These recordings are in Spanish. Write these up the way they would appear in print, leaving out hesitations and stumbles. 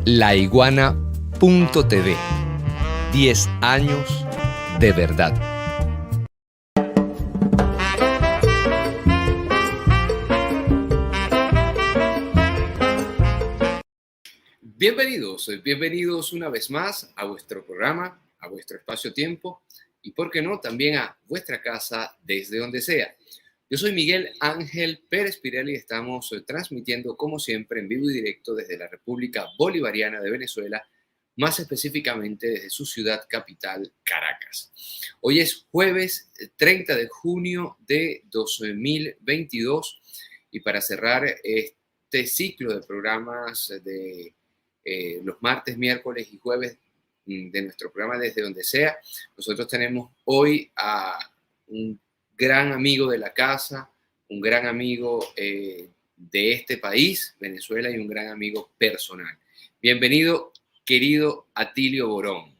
laiguana.tv. 10 años de verdad. Bienvenidos una vez más a vuestro programa, a vuestro espacio-tiempo y, por qué no, también a vuestra casa desde donde sea. Yo soy Miguel Ángel Pérez Pirelli y estamos transmitiendo, como siempre, en vivo y directo desde la República Bolivariana de Venezuela, más específicamente desde su ciudad capital, Caracas. Hoy es jueves 30 de junio de 2022 y para cerrar este ciclo de programas de los martes, miércoles y jueves de nuestro programa Desde Donde Sea, nosotros tenemos hoy a un gran amigo de la casa, un gran amigo de este país, Venezuela, y un gran amigo personal. Bienvenido, querido Atilio Borón.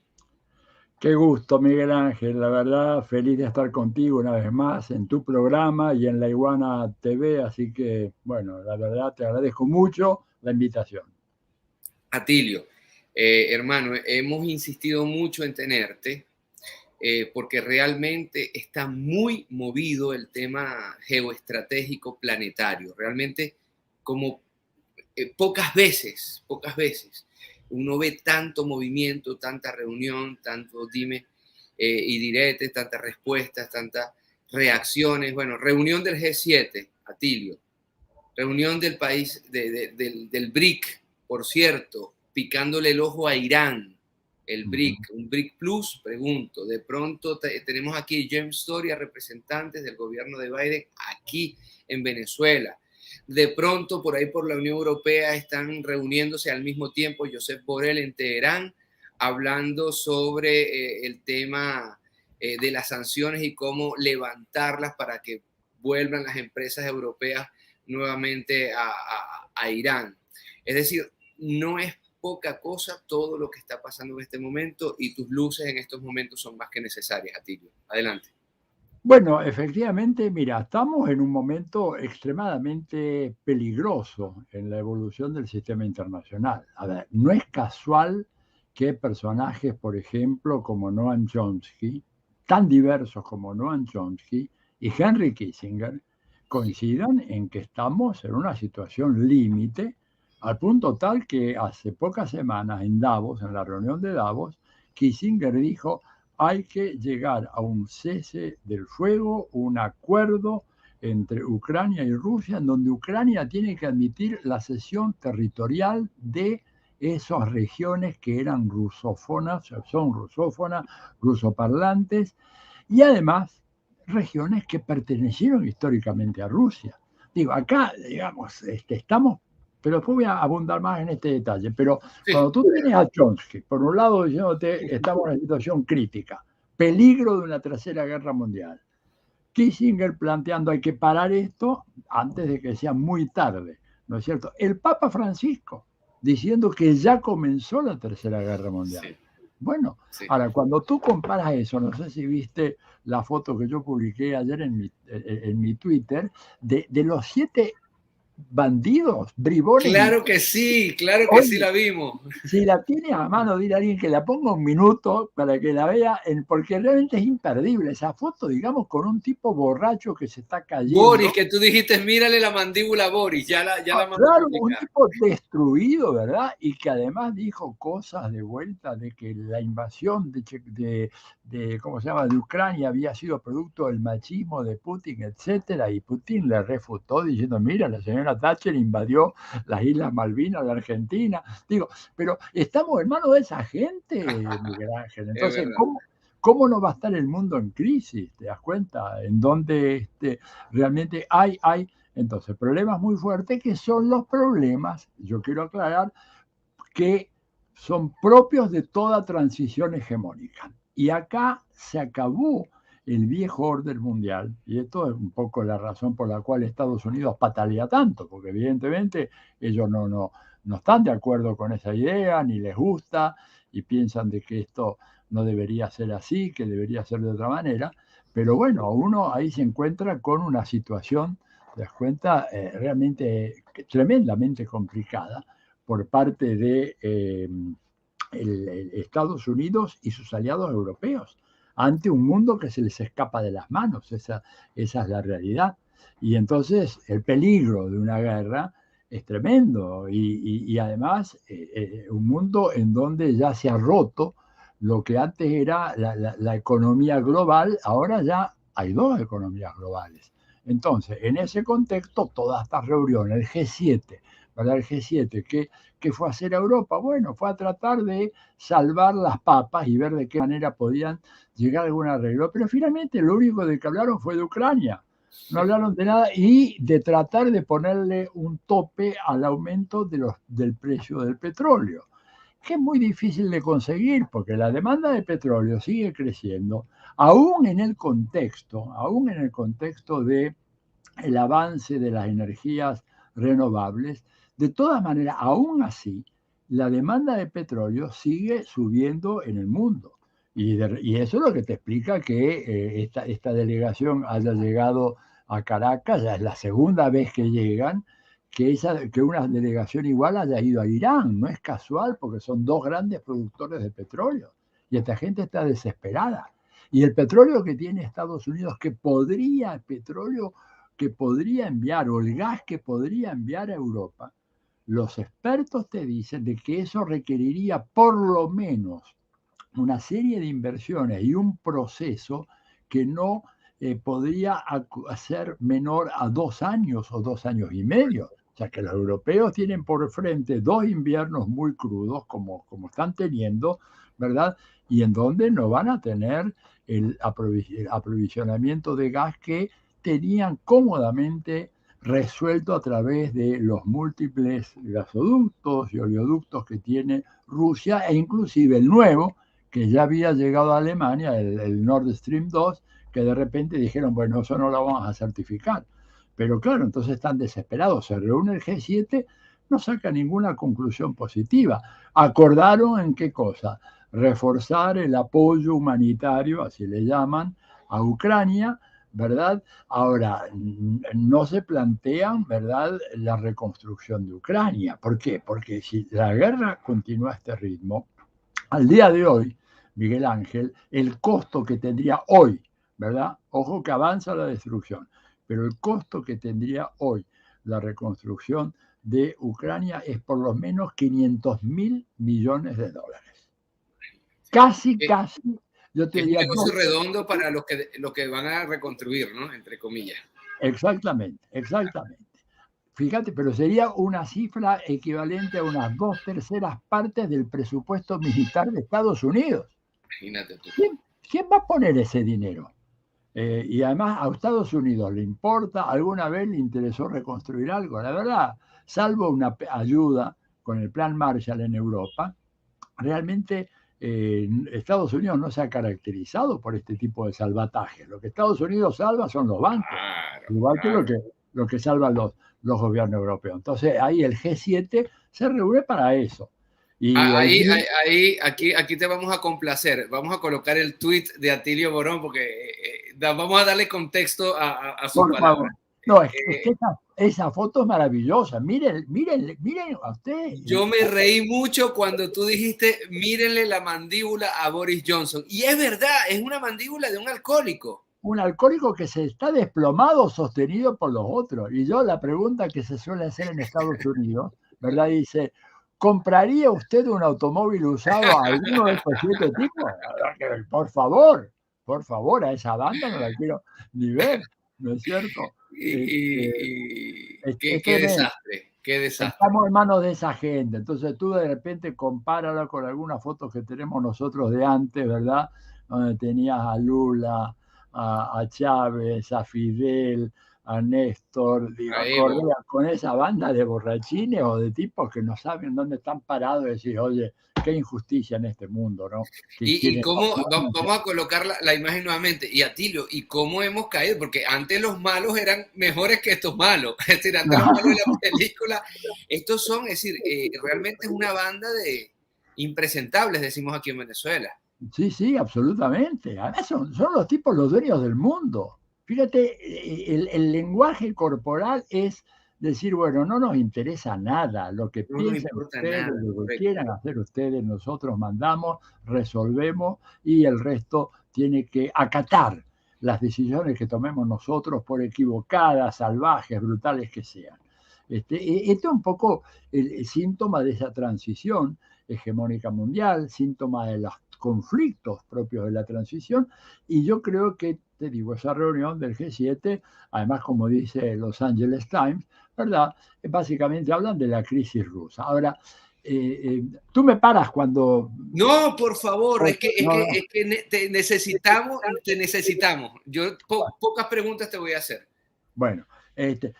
Qué gusto, Miguel Ángel, la verdad, feliz de estar contigo una vez más en tu programa y en La Iguana TV, así que, bueno, la verdad te agradezco mucho la invitación. Atilio, hermano, hemos insistido mucho en tenerte porque realmente está muy movido el tema geoestratégico planetario. Realmente, como pocas veces uno ve tanto movimiento, tanta reunión, tanto dime y direte, tantas respuestas, tantas reacciones. Bueno, reunión del G7, Atilio, reunión del país, del BRIC, por cierto, picándole el ojo a Irán, el BRIC, un BRIC Plus, pregunto, de pronto tenemos aquí James Story, a representantes del gobierno de Biden aquí en Venezuela. De pronto, por ahí por la Unión Europea están reuniéndose al mismo tiempo Josep Borrell en Teherán, hablando sobre el tema de las sanciones y cómo levantarlas para que vuelvan las empresas europeas nuevamente a Irán. Es decir, no es poca cosa todo lo que está pasando en este momento y tus luces en estos momentos son más que necesarias, Atilio. Adelante. Bueno, efectivamente, mira, estamos en un momento extremadamente peligroso en la evolución del sistema internacional. A ver, no es casual que personajes, por ejemplo, como Noam Chomsky, tan diversos como Noam Chomsky y Henry Kissinger, coincidan en que estamos en una situación límite, al punto tal que hace pocas semanas en Davos, en la reunión de Davos, Kissinger dijo: hay que llegar a un cese del fuego, un acuerdo entre Ucrania y Rusia, en donde Ucrania tiene que admitir la cesión territorial de esas regiones que eran rusófonas, son rusófonas, rusoparlantes, y además regiones que pertenecieron históricamente a Rusia. Digo, acá, digamos, estamos, pero después voy a abundar más en este detalle, pero sí, cuando tú tienes a Chomsky, por un lado diciéndote, estamos en una situación crítica, peligro de una tercera guerra mundial, Kissinger planteando hay que parar esto antes de que sea muy tarde, ¿no es cierto? El Papa Francisco diciendo que ya comenzó la tercera guerra mundial. Sí. Bueno, sí. Ahora, cuando tú comparas eso, no sé si viste la foto que yo publiqué ayer en mi Twitter, de los 7 bandidos, bribones. Claro que sí la vimos. Si la tienes a mano, dile a alguien que la ponga un minuto para que la vea, porque realmente es imperdible esa foto, digamos, con un tipo borracho que se está cayendo. Boris, que tú dijiste, mírale la mandíbula a Boris, ya la claro, un tipo destruido, ¿verdad? Y que además dijo cosas de vuelta de que la invasión de ¿cómo se llama?, de Ucrania había sido producto del machismo de Putin, etcétera, y Putin le refutó diciendo, mira, la señora Thatcher invadió las Islas Malvinas de Argentina. Digo, pero estamos en manos de esa gente, Miguel Ángel. Entonces, ¿cómo no va a estar el mundo en crisis? ¿Te das cuenta? En donde realmente hay entonces problemas muy fuertes que son los problemas, yo quiero aclarar, que son propios de toda transición hegemónica. Y acá se acabó el viejo orden mundial, y esto es un poco la razón por la cual Estados Unidos patalea tanto, porque evidentemente ellos no están de acuerdo con esa idea, ni les gusta, y piensan de que esto no debería ser así, que debería ser de otra manera, pero bueno, uno ahí se encuentra con una situación, te das cuenta, realmente tremendamente complicada, por parte de Estados Unidos y sus aliados europeos, ante un mundo que se les escapa de las manos. Esa es la realidad. Y entonces el peligro de una guerra es tremendo y además un mundo en donde ya se ha roto lo que antes era la economía global, ahora ya hay dos economías globales. Entonces, en ese contexto, todas estas reuniones, el G7, ¿verdad? El G7, ¿qué fue a hacer a Europa? Bueno, fue a tratar de salvar las papas y ver de qué manera podían llegar a algún arreglo, pero finalmente lo único de que hablaron fue de Ucrania. No hablaron de nada y de tratar de ponerle un tope al aumento del precio del petróleo, que es muy difícil de conseguir porque la demanda de petróleo sigue creciendo, aún en el contexto de el avance de las energías renovables. De todas maneras, aún así, la demanda de petróleo sigue subiendo en el mundo. Y eso es lo que te explica que esta delegación haya llegado a Caracas, ya es la segunda vez que llegan, que una delegación igual haya ido a Irán. No es casual porque son dos grandes productores de petróleo y esta gente está desesperada. Y el petróleo que tiene Estados Unidos, el petróleo que podría enviar o el gas que podría enviar a Europa, los expertos te dicen de que eso requeriría por lo menos una serie de inversiones y un proceso que no podría ser menor a 2 años o 2 años y medio. O sea que los europeos tienen por frente 2 inviernos muy crudos, como están teniendo, ¿verdad? Y en donde no van a tener el aprovisionamiento de gas que tenían cómodamente resuelto a través de los múltiples gasoductos y oleoductos que tiene Rusia e inclusive el nuevo, que ya había llegado a Alemania, el Nord Stream 2, que de repente dijeron, bueno, eso no lo vamos a certificar. Pero claro, entonces están desesperados. Se reúne el G7, no saca ninguna conclusión positiva. Acordaron en qué cosa: reforzar el apoyo humanitario, así le llaman, a Ucrania, ¿verdad? Ahora, no se plantean, ¿verdad?, la reconstrucción de Ucrania. ¿Por qué? Porque si la guerra continúa a este ritmo, al día de hoy, Miguel Ángel, el costo que tendría hoy, ¿verdad? Ojo que avanza la destrucción, pero el costo que tendría hoy la reconstrucción de Ucrania es por lo menos 500.000 millones de dólares. Casi, yo te diría... Es un negocio redondo para los que van a reconstruir, ¿no? Entre comillas. Exactamente. Fíjate, pero sería una cifra equivalente a unas 2/3 partes del presupuesto militar de Estados Unidos. Imagínate tú. ¿Quién va a poner ese dinero? Y además a Estados Unidos le importa, alguna vez le interesó reconstruir algo. La verdad, salvo una ayuda con el plan Marshall en Europa, realmente Estados Unidos no se ha caracterizado por este tipo de salvataje. Lo que Estados Unidos salva son los bancos, igual que lo que salvan los gobiernos europeos. Entonces ahí el G7 se reúne para eso. Y aquí te vamos a complacer. Vamos a colocar el tweet de Atilio Borón porque vamos a darle contexto a su palabra. No, es que esa foto es maravillosa. Miren a ustedes. Yo me reí mucho cuando tú dijiste, mírenle la mandíbula a Boris Johnson. Y es verdad, es una mandíbula de un alcohólico. Un alcohólico que se está desplomado, sostenido por los otros. Y yo, la pregunta que se suele hacer en Estados Unidos, ¿verdad? Dice, ¿compraría usted un automóvil usado a alguno de estos 7 tipos? Por favor, a esa banda no la quiero ni ver, ¿no es cierto? Qué desastre, qué desastre. Estamos en manos de esa gente. Entonces tú de repente compárala con algunas fotos que tenemos nosotros de antes, ¿verdad? Donde tenías a Lula, a Chávez, a Fidel, a Néstor, con esa banda de borrachines o de tipos que no saben dónde están parados y decir, oye, qué injusticia en este mundo, ¿no? Y cómo, vamos a colocar la imagen nuevamente. Y Atilio, ¿y cómo hemos caído? Porque antes los malos eran mejores que estos malos. Es decir, antes los malos de la película, estos son, es decir, realmente es una banda de impresentables, decimos aquí en Venezuela. Sí, absolutamente. Además son los tipos los dueños del mundo. Fíjate, el lenguaje corporal es decir, bueno, no nos interesa nada, lo que No nos piensen importa ustedes, nada, lo que correcto. quieran hacer ustedes, nosotros mandamos, resolvemos y el resto tiene que acatar las decisiones que tomemos nosotros, por equivocadas, salvajes, brutales que sean. Esto es un poco el síntoma de esa transición hegemónica mundial, síntoma de los conflictos propios de la transición, y yo creo que, te digo, esa reunión del G7, además, como dice Los Angeles Times, ¿verdad? Básicamente hablan de la crisis rusa. Ahora, tú me paras cuando... No, por favor, No, no. te necesitamos. Yo pocas preguntas te voy a hacer. Bueno,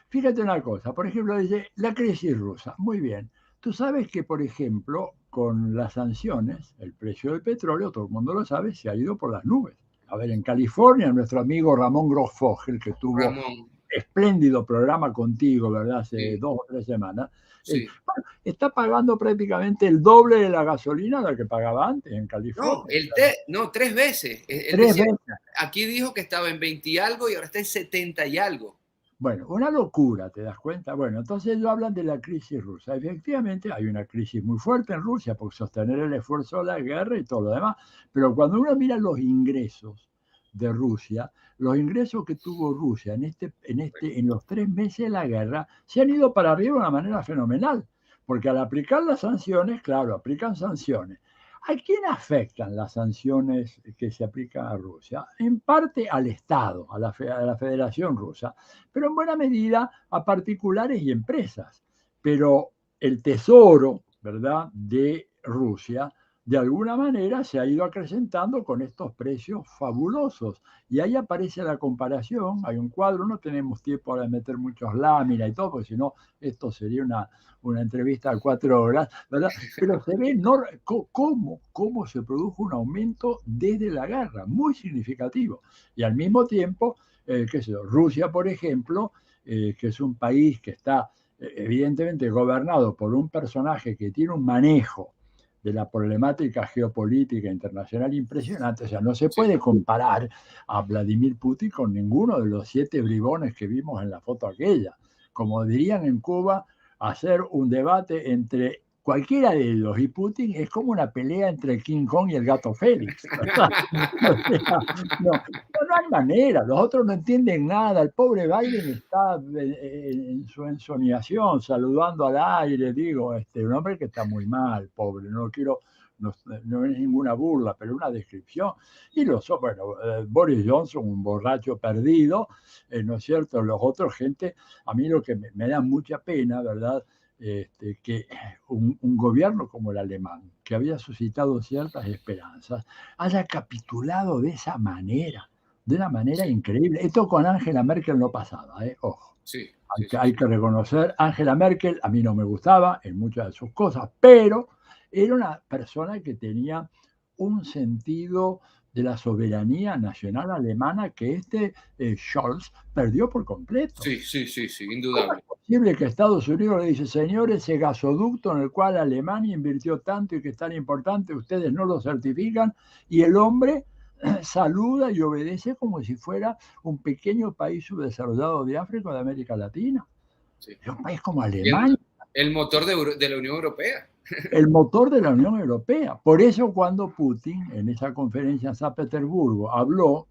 fíjate una cosa, por ejemplo, dice la crisis rusa. Muy bien. Tú sabes que, por ejemplo, con las sanciones, el precio del petróleo, todo el mundo lo sabe, se ha ido por las nubes. A ver, en California, nuestro amigo Ramón Grossfogel, que tuvo Ramón, espléndido programa contigo, ¿verdad? Hace sí, 2 o 3 semanas. sí. Bueno, está pagando prácticamente el doble de la gasolina de lo que pagaba antes en No, California. no, 3 veces. Él Tres decía, veces. aquí dijo que estaba en 20 y algo y ahora está en 70 y algo. Bueno, una locura, ¿te das cuenta? Bueno, entonces ellos hablan de la crisis rusa. Efectivamente, hay una crisis muy fuerte en Rusia por sostener el esfuerzo de la guerra y todo lo demás. Pero cuando uno mira los ingresos de Rusia, los ingresos que tuvo Rusia en los 3 meses de la guerra, se han ido para arriba de una manera fenomenal. Porque al aplicar las sanciones, claro, aplican sanciones. ¿A quién afectan las sanciones que se aplican a Rusia? En parte al Estado, a la Federación Rusa, pero en buena medida a particulares y empresas. Pero el tesoro, ¿verdad?, de Rusia, de alguna manera se ha ido acrecentando con estos precios fabulosos. Y ahí aparece la comparación, hay un cuadro, no tenemos tiempo ahora de meter muchos láminas y todo, porque si no, esto sería una entrevista de 4 horas, ¿verdad? Pero se ve cómo se produjo un aumento desde la guerra, muy significativo. Y al mismo tiempo, qué sé yo, Rusia, por ejemplo, que es un país que está evidentemente gobernado por un personaje que tiene un manejo de la problemática geopolítica internacional impresionante. O sea, no se Sí. puede comparar a Vladimir Putin con ninguno de los 7 bribones que vimos en la foto aquella. Como dirían en Cuba, hacer un debate entre cualquiera de ellos y Putin es como una pelea entre King Kong y el gato Félix. O sea, no hay manera, los otros no entienden nada. El pobre Biden está en su ensoñación, saludando al aire, digo, un hombre que está muy mal, pobre, no quiero, no es ninguna burla, pero una descripción. Y bueno, Boris Johnson, un borracho perdido, ¿no es cierto? Los otros, gente, a mí lo que me da mucha pena, ¿verdad? Que un gobierno como el alemán, que había suscitado ciertas esperanzas, haya capitulado de una manera Sí, increíble. Esto con Angela Merkel no pasaba, ojo. sí, Hay sí, que, sí, hay sí. que reconocer, Angela Merkel a mí no me gustaba en muchas de sus cosas, pero era una persona que tenía un sentido de la soberanía nacional alemana que Scholz perdió por completo. Sí, sí, sí, sí, ¿Cómo es indudable. posible que Estados Unidos le dice, señores, ese gasoducto en el cual Alemania invirtió tanto y que es tan importante, ustedes no lo certifican? Y el hombre saluda y obedece como si fuera un pequeño país subdesarrollado de África o de América Latina. Sí. Es un país como Y Alemania, el motor de la Unión Europea. el motor de la Unión Europea. Por eso cuando Putin en esa conferencia en San Petersburgo habló,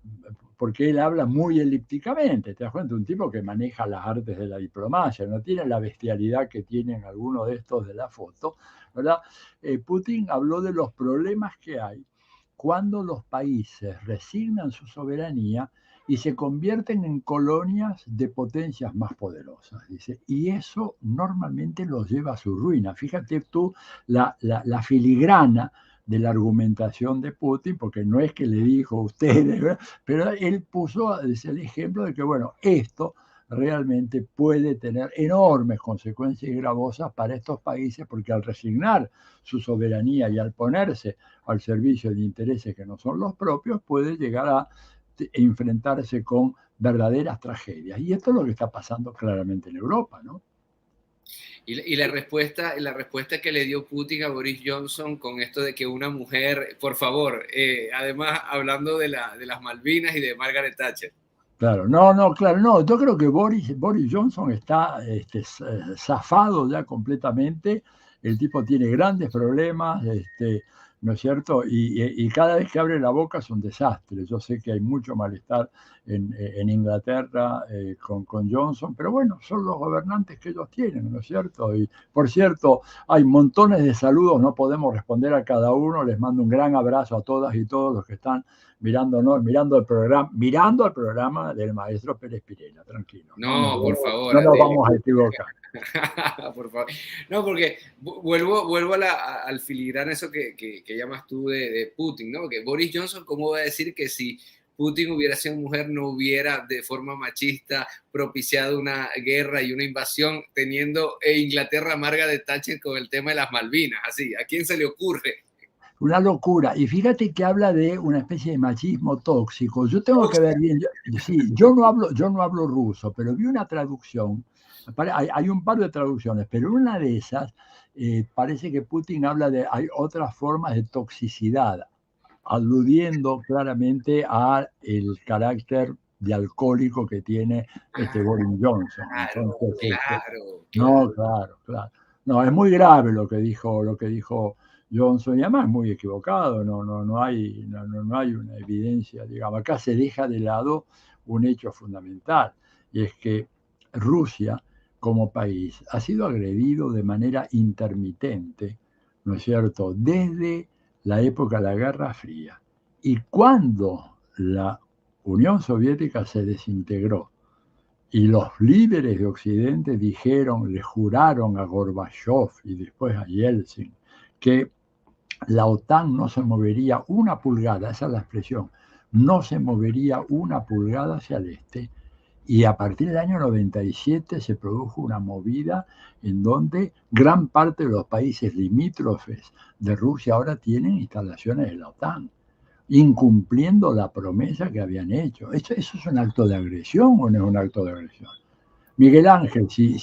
porque él habla muy elípticamente, te das cuenta, un tipo que maneja las artes de la diplomacia, no tiene la bestialidad que tienen algunos de estos de la foto, ¿verdad? Putin habló de los problemas que hay cuando los países resignan su soberanía y se convierten en colonias de potencias más poderosas, dice. Y eso normalmente los lleva a su ruina. Fíjate tú la filigrana de la argumentación de Putin, porque no es que le dijo a ustedes, ¿verdad? Pero él puso el ejemplo de que, bueno, esto realmente puede tener enormes consecuencias y gravosas para estos países, porque al resignar su soberanía y al ponerse al servicio de intereses que no son los propios, puede llegar a enfrentarse con verdaderas tragedias. Y esto es lo que está pasando claramente en Europa, ¿no? Y la respuesta que le dio Putin a Boris Johnson con esto de que una mujer, por favor, además hablando de las Malvinas y de Margaret Thatcher. Claro, no, no, claro, no. Yo creo que Boris Johnson está zafado ya completamente. El tipo tiene grandes problemas, ¿no es cierto? Y cada vez que abre la boca es un desastre. Yo sé que hay mucho malestar en Inglaterra con Johnson, pero bueno, son los gobernantes que ellos tienen, ¿no es cierto? Y por cierto, hay montones de saludos, no podemos responder a cada uno. Les mando un gran abrazo a todas y todos los que están mirándonos, mirando al programa del maestro Pérez Pirela, tranquilo, No, por favor, no nos Atilio. vamos a equivocar. Por favor. No, porque vuelvo al filigrana eso que llamas tú de Putin, ¿no? Que Boris Johnson, ¿cómo va a decir que si Putin hubiera sido mujer no hubiera de forma machista propiciado una guerra y una invasión teniendo Inglaterra Margaret Thatcher con el tema de las Malvinas? Así, ¿a quién se le ocurre? Una locura. Y fíjate que habla de una especie de machismo tóxico. Yo tengo que ver bien, sí, yo no hablo ruso, pero vi una traducción. Hay un par de traducciones, pero una de esas parece que Putin habla de, hay otras formas de toxicidad, aludiendo claramente a el carácter de alcohólico que tiene Boris Johnson. Claro, Entonces, claro, claro. no, claro, claro. No, es muy grave lo que dijo Johnson, y además muy equivocado, no hay una evidencia, digamos, acá se deja de lado un hecho fundamental, y es que Rusia como país ha sido agredido de manera intermitente, ¿no es cierto?, desde la época de la Guerra Fría. Y cuando la Unión Soviética se desintegró y los líderes de Occidente dijeron, le juraron a Gorbachev y después a Yeltsin que la OTAN no se movería una pulgada, esa es la expresión, no se movería una pulgada hacia el este. Y a partir del año 97 se produjo una movida en donde gran parte de los países limítrofes de Rusia ahora tienen instalaciones de la OTAN, incumpliendo la promesa que habían hecho. ¿Eso es un acto de agresión o no es un acto de agresión? Miguel Ángel, si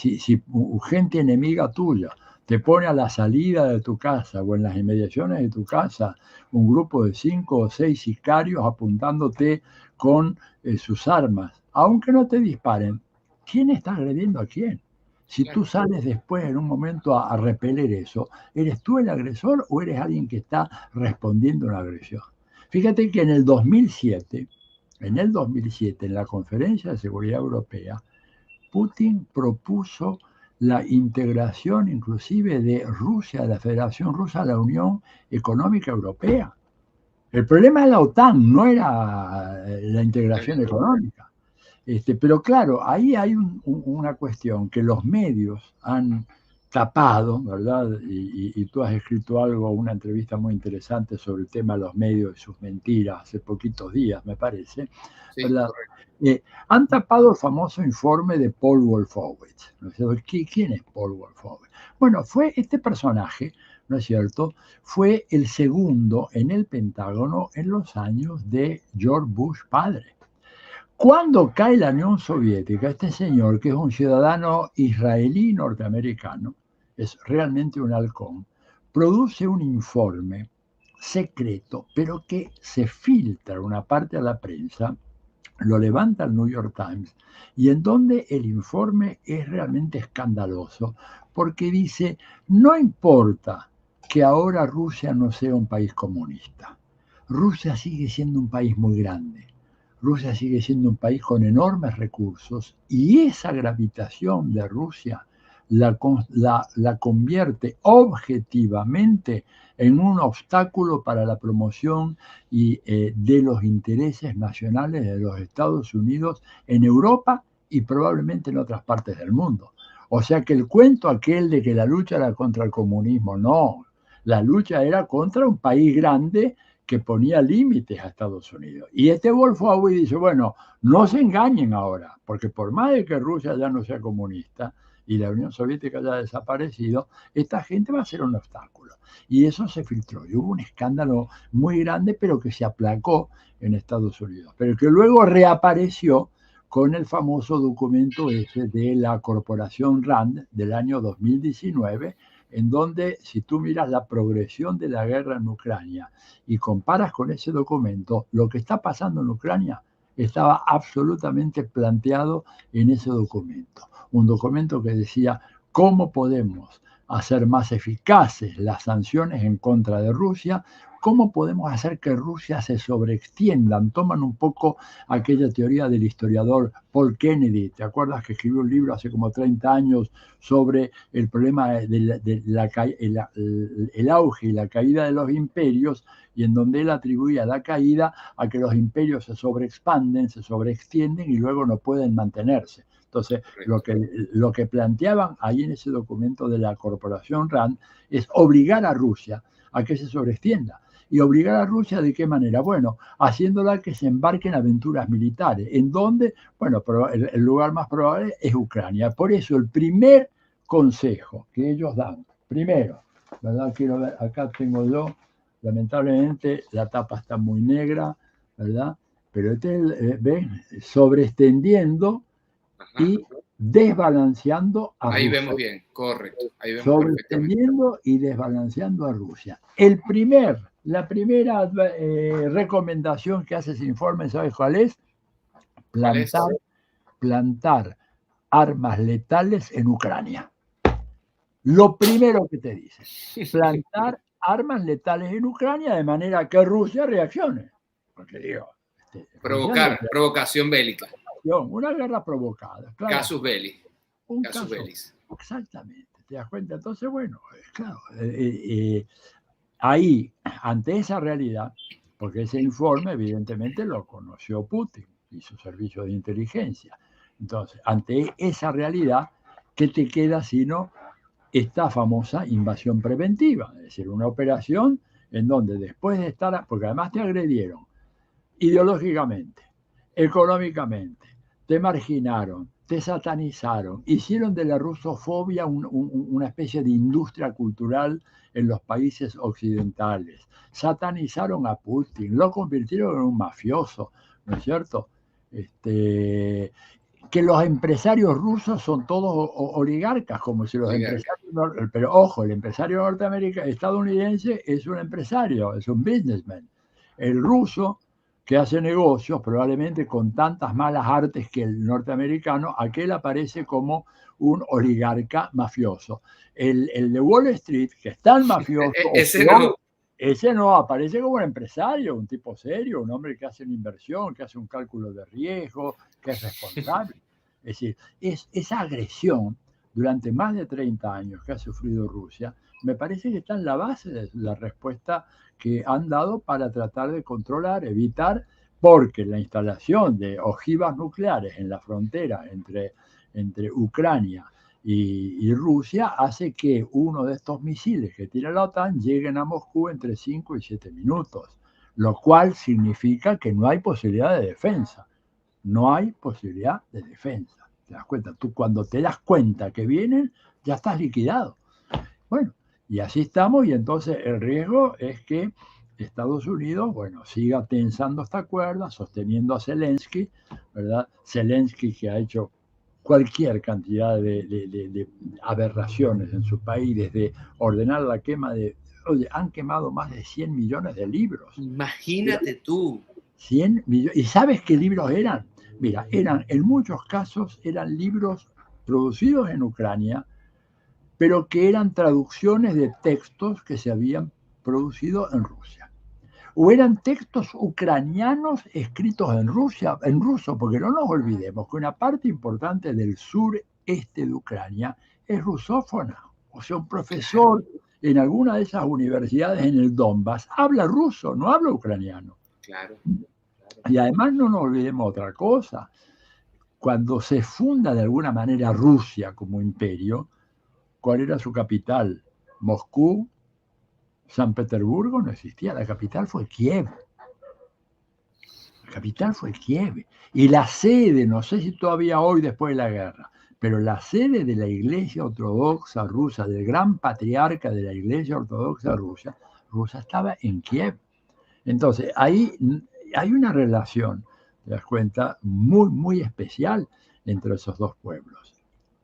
gente enemiga tuya te pone a la salida de tu casa o en las inmediaciones de tu casa un grupo de 5 o 6 sicarios apuntándote con sus armas, aunque no te disparen, ¿quién está agrediendo a quién? Si tú sales después en un momento a repeler eso, ¿eres tú el agresor o eres alguien que está respondiendo a una agresión? Fíjate que en la Conferencia de Seguridad Europea, Putin propuso la integración inclusive de Rusia, de la Federación Rusa, a la Unión Económica Europea. El problema de la OTAN no era la integración económica. Pero claro, ahí hay una cuestión que los medios han tapado, ¿verdad? Y tú has escrito algo, una entrevista muy interesante sobre el tema de los medios y sus mentiras hace poquitos días, me parece, Sí, ¿verdad? correcto. Han tapado el famoso informe de Paul Wolfowitz, ¿no es cierto? ¿Quién es Paul Wolfowitz? Bueno, fue este personaje, ¿no es cierto? Fue el segundo en el Pentágono en los años de George Bush padre. Cuando cae la Unión Soviética, este señor, que es un ciudadano israelí norteamericano, es realmente un halcón, produce un informe secreto, pero que se filtra una parte a la prensa, lo levanta el New York Times, y en donde el informe es realmente escandaloso, porque dice, no importa que ahora Rusia no sea un país comunista, Rusia sigue siendo un país muy grande. Rusia sigue siendo un país con enormes recursos y esa gravitación de Rusia la convierte objetivamente en un obstáculo para la promoción de los intereses nacionales de los Estados Unidos en Europa y probablemente en otras partes del mundo. O sea que el cuento aquel de que la lucha era contra el comunismo, no, la lucha era contra un país grande que ponía límites a Estados Unidos. Y Wolfowitz dice, bueno, no se engañen ahora, porque por más de que Rusia ya no sea comunista y la Unión Soviética haya desaparecido, esta gente va a ser un obstáculo. Y eso se filtró. Y hubo un escándalo muy grande, pero que se aplacó en Estados Unidos, pero que luego reapareció con el famoso documento ese de la Corporación RAND del año 2019, en donde si tú miras la progresión de la guerra en Ucrania y comparas con ese documento, lo que está pasando en Ucrania estaba absolutamente planteado en ese documento. Un documento que decía cómo podemos hacer más eficaces las sanciones en contra de Rusia, cómo podemos hacer que Rusia se sobreextiendan. Toman un poco aquella teoría del historiador Paul Kennedy. ¿Te acuerdas que escribió un libro hace como 30 años sobre el problema el auge y la caída de los imperios, y en donde él atribuía la caída a que los imperios se sobreexpanden, se sobreextienden y luego no pueden mantenerse? Entonces, lo que planteaban ahí en ese documento de la Corporación RAND es obligar a Rusia a que se sobreextienda. ¿Y obligar a Rusia de qué manera? Bueno, haciéndola que se embarque en aventuras militares. ¿En dónde? Bueno, pero el lugar más probable es Ucrania. Por eso el primer consejo que ellos dan, primero, ¿verdad? Quiero ver, acá tengo yo, lamentablemente la tapa está muy negra, ¿verdad? Pero ven, sobreextendiendo y desbalanceando a Ahí Rusia. vemos bien, correcto. Ahí vemos Sobreextendiendo y desbalanceando a Rusia. La primera recomendación que hace ese informe, ¿sabes cuál es? Plantar armas letales en Ucrania. Lo primero que te dice, plantar armas letales en Ucrania de manera que Rusia reaccione. Porque digo, provocación bélica. Una guerra provocada. Claro. Casus belli. Un caso bellis. Exactamente. ¿Te das cuenta? Entonces, bueno, claro, ahí, ante esa realidad, porque ese informe evidentemente lo conoció Putin y su servicio de inteligencia. Entonces, ante esa realidad, ¿qué te queda sino esta famosa invasión preventiva? Es decir, una operación en donde después de estar, porque además te agredieron ideológicamente, económicamente, te marginaron, te satanizaron, hicieron de la rusofobia una especie de industria cultural en los países occidentales, satanizaron a Putin, lo convirtieron en un mafioso, ¿no es cierto? Que los empresarios rusos son todos oligarcas, como si los empresarios, pero ojo, el empresario norteamericano, estadounidense es un empresario, es un businessman. El ruso que hace negocios, probablemente con tantas malas artes que el norteamericano, aquel aparece como un oligarca mafioso. El de Wall Street, que es tan mafioso, ese no, aparece como un empresario, un tipo serio, un hombre que hace una inversión, que hace un cálculo de riesgo, que es responsable. Es decir, esa agresión durante más de 30 años que ha sufrido Rusia, me parece que está en la base de la respuesta que han dado para tratar de controlar, evitar, porque la instalación de ojivas nucleares en la frontera entre Ucrania y Rusia hace que uno de estos misiles que tira la OTAN lleguen a Moscú entre 5 y 7 minutos, lo cual significa que no hay posibilidad de defensa. No hay posibilidad de defensa. ¿Te das cuenta? Tú cuando te das cuenta que vienen, ya estás liquidado. Bueno, y así estamos, y entonces el riesgo es que Estados Unidos, bueno, siga tensando esta cuerda, sosteniendo a Zelensky, ¿verdad? Zelensky que ha hecho cualquier cantidad de aberraciones en su país, desde ordenar la quema de... Oye, han quemado más de 100 millones de libros. Imagínate tú. 100 millones. ¿Y sabes qué libros eran? Mira, en muchos casos eran libros producidos en Ucrania, pero que eran traducciones de textos que se habían producido en Rusia. O eran textos ucranianos escritos en Rusia, en ruso, porque no nos olvidemos que una parte importante del sureste de Ucrania es rusófona. O sea, un profesor en alguna de esas universidades en el Donbass habla ruso, no habla ucraniano. Claro. Y además no nos olvidemos otra cosa. Cuando se funda de alguna manera Rusia como imperio, ¿cuál era su capital? Moscú, San Petersburgo no existía, la capital fue Kiev. La capital fue Kiev. Y la sede, no sé si todavía hoy después de la guerra, pero la sede de la Iglesia Ortodoxa Rusa, del gran patriarca de la Iglesia Ortodoxa Rusa, estaba en Kiev. Entonces, ahí hay una relación, te das cuenta, muy, muy especial entre esos dos pueblos.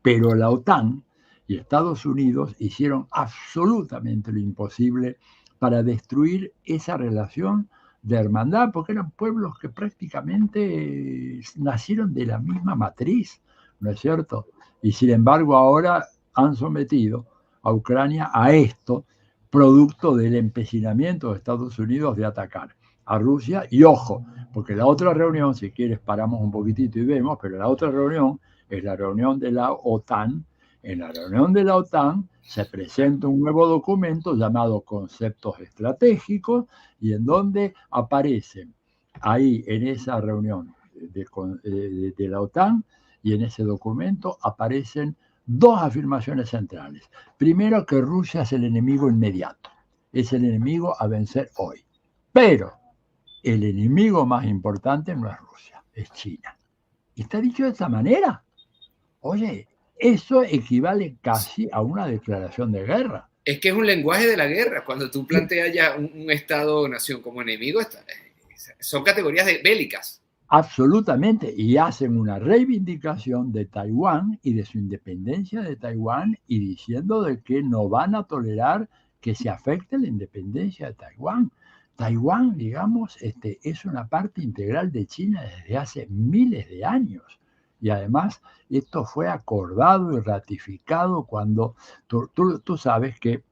Pero la OTAN y Estados Unidos hicieron absolutamente lo imposible para destruir esa relación de hermandad, porque eran pueblos que prácticamente nacieron de la misma matriz, ¿no es cierto? Y sin embargo ahora han sometido a Ucrania a esto, producto del empecinamiento de Estados Unidos de atacar a Rusia. Y ojo, porque la otra reunión, si quieres paramos un poquitito y vemos, pero la otra reunión es la reunión de la OTAN. En la reunión de la OTAN se presenta un nuevo documento llamado Conceptos Estratégicos, y en donde aparecen ahí en esa reunión de la OTAN y en ese documento aparecen dos afirmaciones centrales. Primero, que Rusia es el enemigo inmediato, es el enemigo a vencer hoy. Pero el enemigo más importante no es Rusia, es China. Está dicho de esta manera. Oye, eso equivale casi a una declaración de guerra. Es que es un lenguaje de la guerra. Cuando tú planteas ya un Estado o nación como enemigo, son categorías bélicas. Absolutamente, y hacen una reivindicación de Taiwán y de su independencia de Taiwán, y diciendo de que no van a tolerar que se afecte la independencia de Taiwán. Taiwán, digamos, es una parte integral de China desde hace miles de años. Y además esto fue acordado y ratificado cuando tú sabes que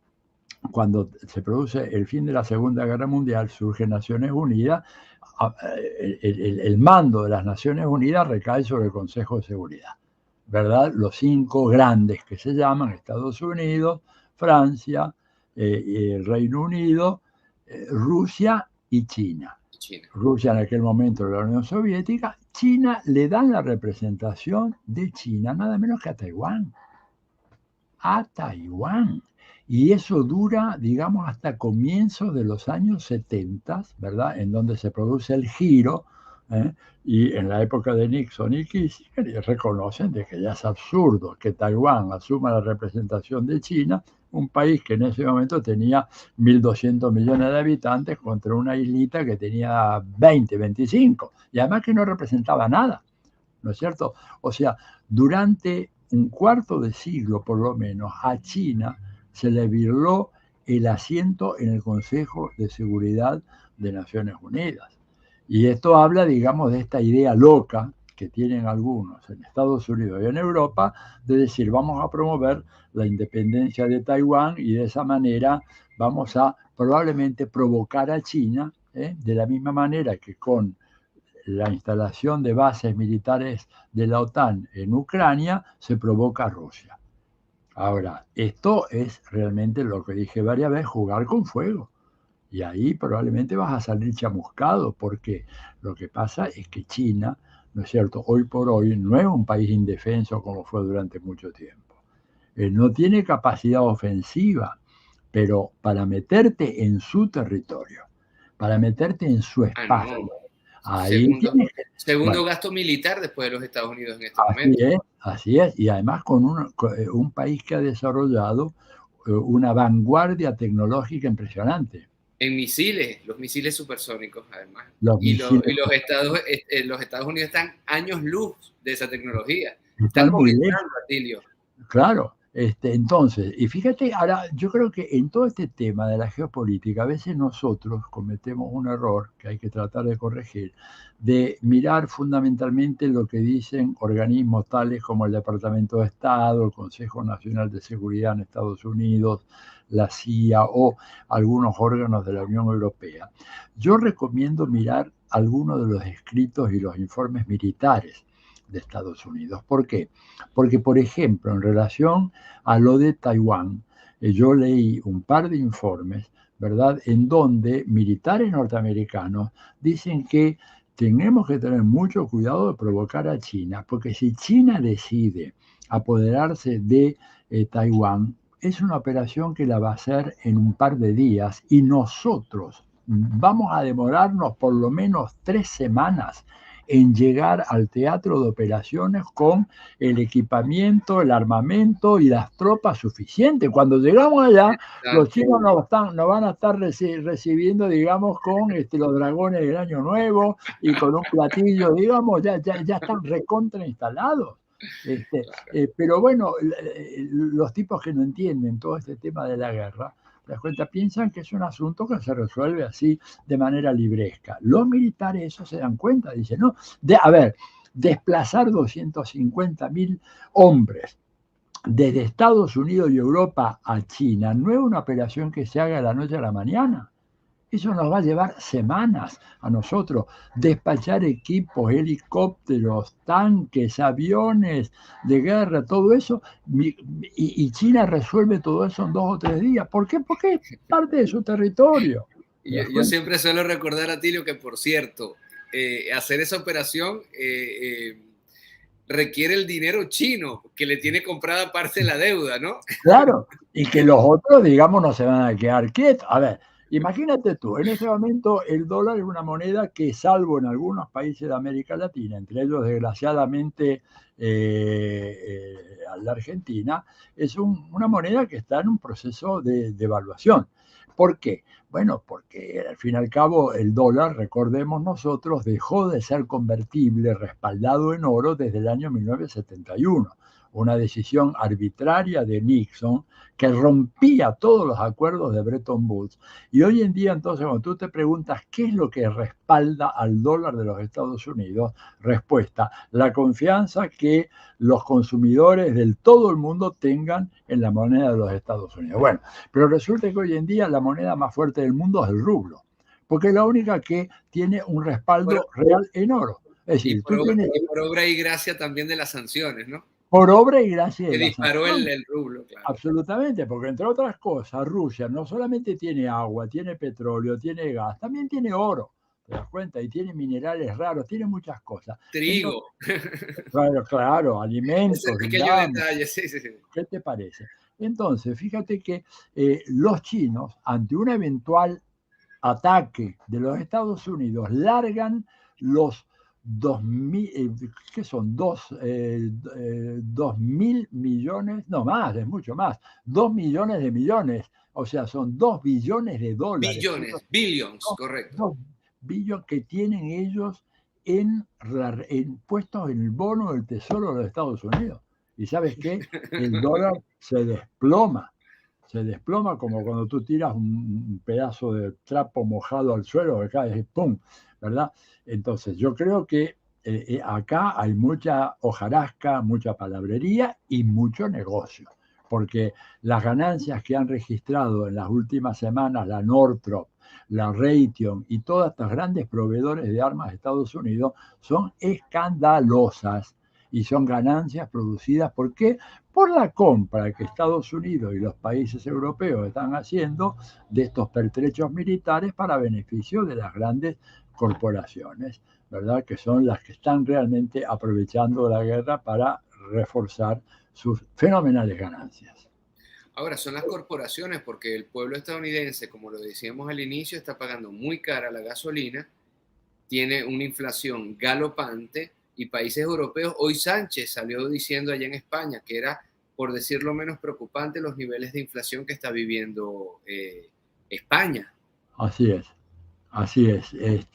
cuando se produce el fin de la Segunda Guerra Mundial, surge Naciones Unidas. El mando de las Naciones Unidas recae sobre el Consejo de Seguridad, ¿verdad? Los 5 grandes que se llaman Estados Unidos, Francia, el Reino Unido, Rusia y China. Rusia en aquel momento era la Unión Soviética. China le dan la representación de China nada menos que a Taiwán. A Taiwán. Y eso dura, digamos, hasta comienzos de los años 70, ¿verdad? En donde se produce el giro, y en la época de Nixon y Kissinger reconocen de que ya es absurdo que Taiwán asuma la representación de China, un país que en ese momento tenía 1.200 millones de habitantes contra una islita que tenía 20, 25, y además que no representaba nada, ¿no es cierto? O sea, durante un cuarto de siglo por lo menos a China se le virló el asiento en el Consejo de Seguridad de Naciones Unidas. Y esto habla, digamos, de esta idea loca que tienen algunos en Estados Unidos y en Europa de decir, vamos a promover la independencia de Taiwán y de esa manera vamos a probablemente provocar a China, de la misma manera que con la instalación de bases militares de la OTAN en Ucrania se provoca a Rusia. Ahora, esto es realmente lo que dije varias veces, jugar con fuego. Y ahí probablemente vas a salir chamuscado, porque lo que pasa es que China, ¿no es cierto?, hoy por hoy no es un país indefenso como fue durante mucho tiempo. No tiene capacidad ofensiva, pero para meterte en su territorio, para meterte en su espacio, ahí segundo gasto militar después de los Estados Unidos en este momento. Así es, y además con un país que ha desarrollado una vanguardia tecnológica impresionante. En misiles, los misiles supersónicos, además. Los Estados Unidos están años luz de esa tecnología. Están comenzando, Atilio. Claro. Entonces, y fíjate, ahora yo creo que en todo este tema de la geopolítica, a veces nosotros cometemos un error que hay que tratar de corregir, de mirar fundamentalmente lo que dicen organismos tales como el Departamento de Estado, el Consejo Nacional de Seguridad en Estados Unidos, la CIA o algunos órganos de la Unión Europea. Yo recomiendo mirar algunos de los escritos y los informes militares de Estados Unidos. ¿Por qué? Porque, por ejemplo, en relación a lo de Taiwán, yo leí un par de informes, ¿verdad?, en donde militares norteamericanos dicen que tenemos que tener mucho cuidado de provocar a China, porque si China decide apoderarse de Taiwán, es una operación que la va a hacer en un par de días y nosotros vamos a demorarnos por lo menos 3 semanas en llegar al teatro de operaciones con el equipamiento, el armamento y las tropas suficientes. Cuando llegamos allá, los chinos nos van a estar recibiendo, digamos, con los dragones del Año Nuevo y con un platillo, digamos, ya están recontra instalados. Pero bueno, los tipos que no entienden todo este tema de la guerra ¿Te das cuenta? Piensan que es un asunto que se resuelve así de manera libresca. Los militares eso se dan cuenta, dicen, no, a ver, desplazar 250.000 hombres desde Estados Unidos y Europa a China no es una operación que se haga de la noche a la mañana. Eso nos va a llevar semanas a nosotros despachar equipos, helicópteros, tanques, aviones de guerra, todo eso. Y China resuelve todo eso en 2 o 3 días. ¿Por qué? Porque es parte de su territorio. Yo siempre suelo recordar, Atilio, que por cierto, hacer esa operación requiere el dinero chino, que le tiene comprada parte de la deuda, ¿no? Claro, y que los otros, digamos, no se van a quedar quietos. A ver, imagínate tú, en ese momento el dólar es una moneda que, salvo en algunos países de América Latina, entre ellos desgraciadamente la Argentina, es una moneda que está en un proceso de devaluación. ¿Por qué? Bueno, porque al fin y al cabo el dólar, recordemos nosotros, dejó de ser convertible, respaldado en oro desde el año 1971. Una decisión arbitraria de Nixon que rompía todos los acuerdos de Bretton Woods. Y hoy en día, entonces, cuando tú te preguntas qué es lo que respalda al dólar de los Estados Unidos, respuesta, la confianza que los consumidores de todo el mundo tengan en la moneda de los Estados Unidos. Bueno, pero resulta que hoy en día la moneda más fuerte del mundo es el rublo, porque es la única que tiene un respaldo real en oro. Es decir, por obra y gracia también de las sanciones, ¿no? Por obra y gracia de que la disparó sanción. el rublo, claro. Absolutamente, porque entre otras cosas, Rusia no solamente tiene agua, tiene petróleo, tiene gas, también tiene oro, ¿te das cuenta? Y tiene minerales raros, tiene muchas cosas. Trigo. Entonces, claro, alimentos. Ese pequeño detalle, sí. ¿Qué te parece? Entonces, fíjate que los chinos, ante un eventual ataque de los Estados Unidos, largan los 2.000, ¿qué son? 2.000 millones, no más, es mucho más, 2 millones de millones, o sea, son 2 billones de dólares. Billions, correcto. 2 billones que tienen ellos puestos en el bono del Tesoro de los Estados Unidos. ¿Y sabes qué? El dólar se desploma como cuando tú tiras un pedazo de trapo mojado al suelo, que cae, ¡pum!, ¿verdad? Entonces, yo creo que acá hay mucha hojarasca, mucha palabrería y mucho negocio, porque las ganancias que han registrado en las últimas semanas la Northrop, la Raytheon y todas estas grandes proveedores de armas de Estados Unidos son escandalosas y son ganancias producidas, ¿por qué? Por la compra que Estados Unidos y los países europeos están haciendo de estos pertrechos militares para beneficio de las grandes corporaciones, ¿verdad? Que son las que están realmente aprovechando la guerra para reforzar sus fenomenales ganancias. Ahora, son las corporaciones, porque el pueblo estadounidense, como lo decíamos al inicio, está pagando muy cara la gasolina, tiene una inflación galopante, y países europeos, hoy Sánchez salió diciendo allá en España que era, por decirlo menos, preocupante los niveles de inflación que está viviendo España. Así es.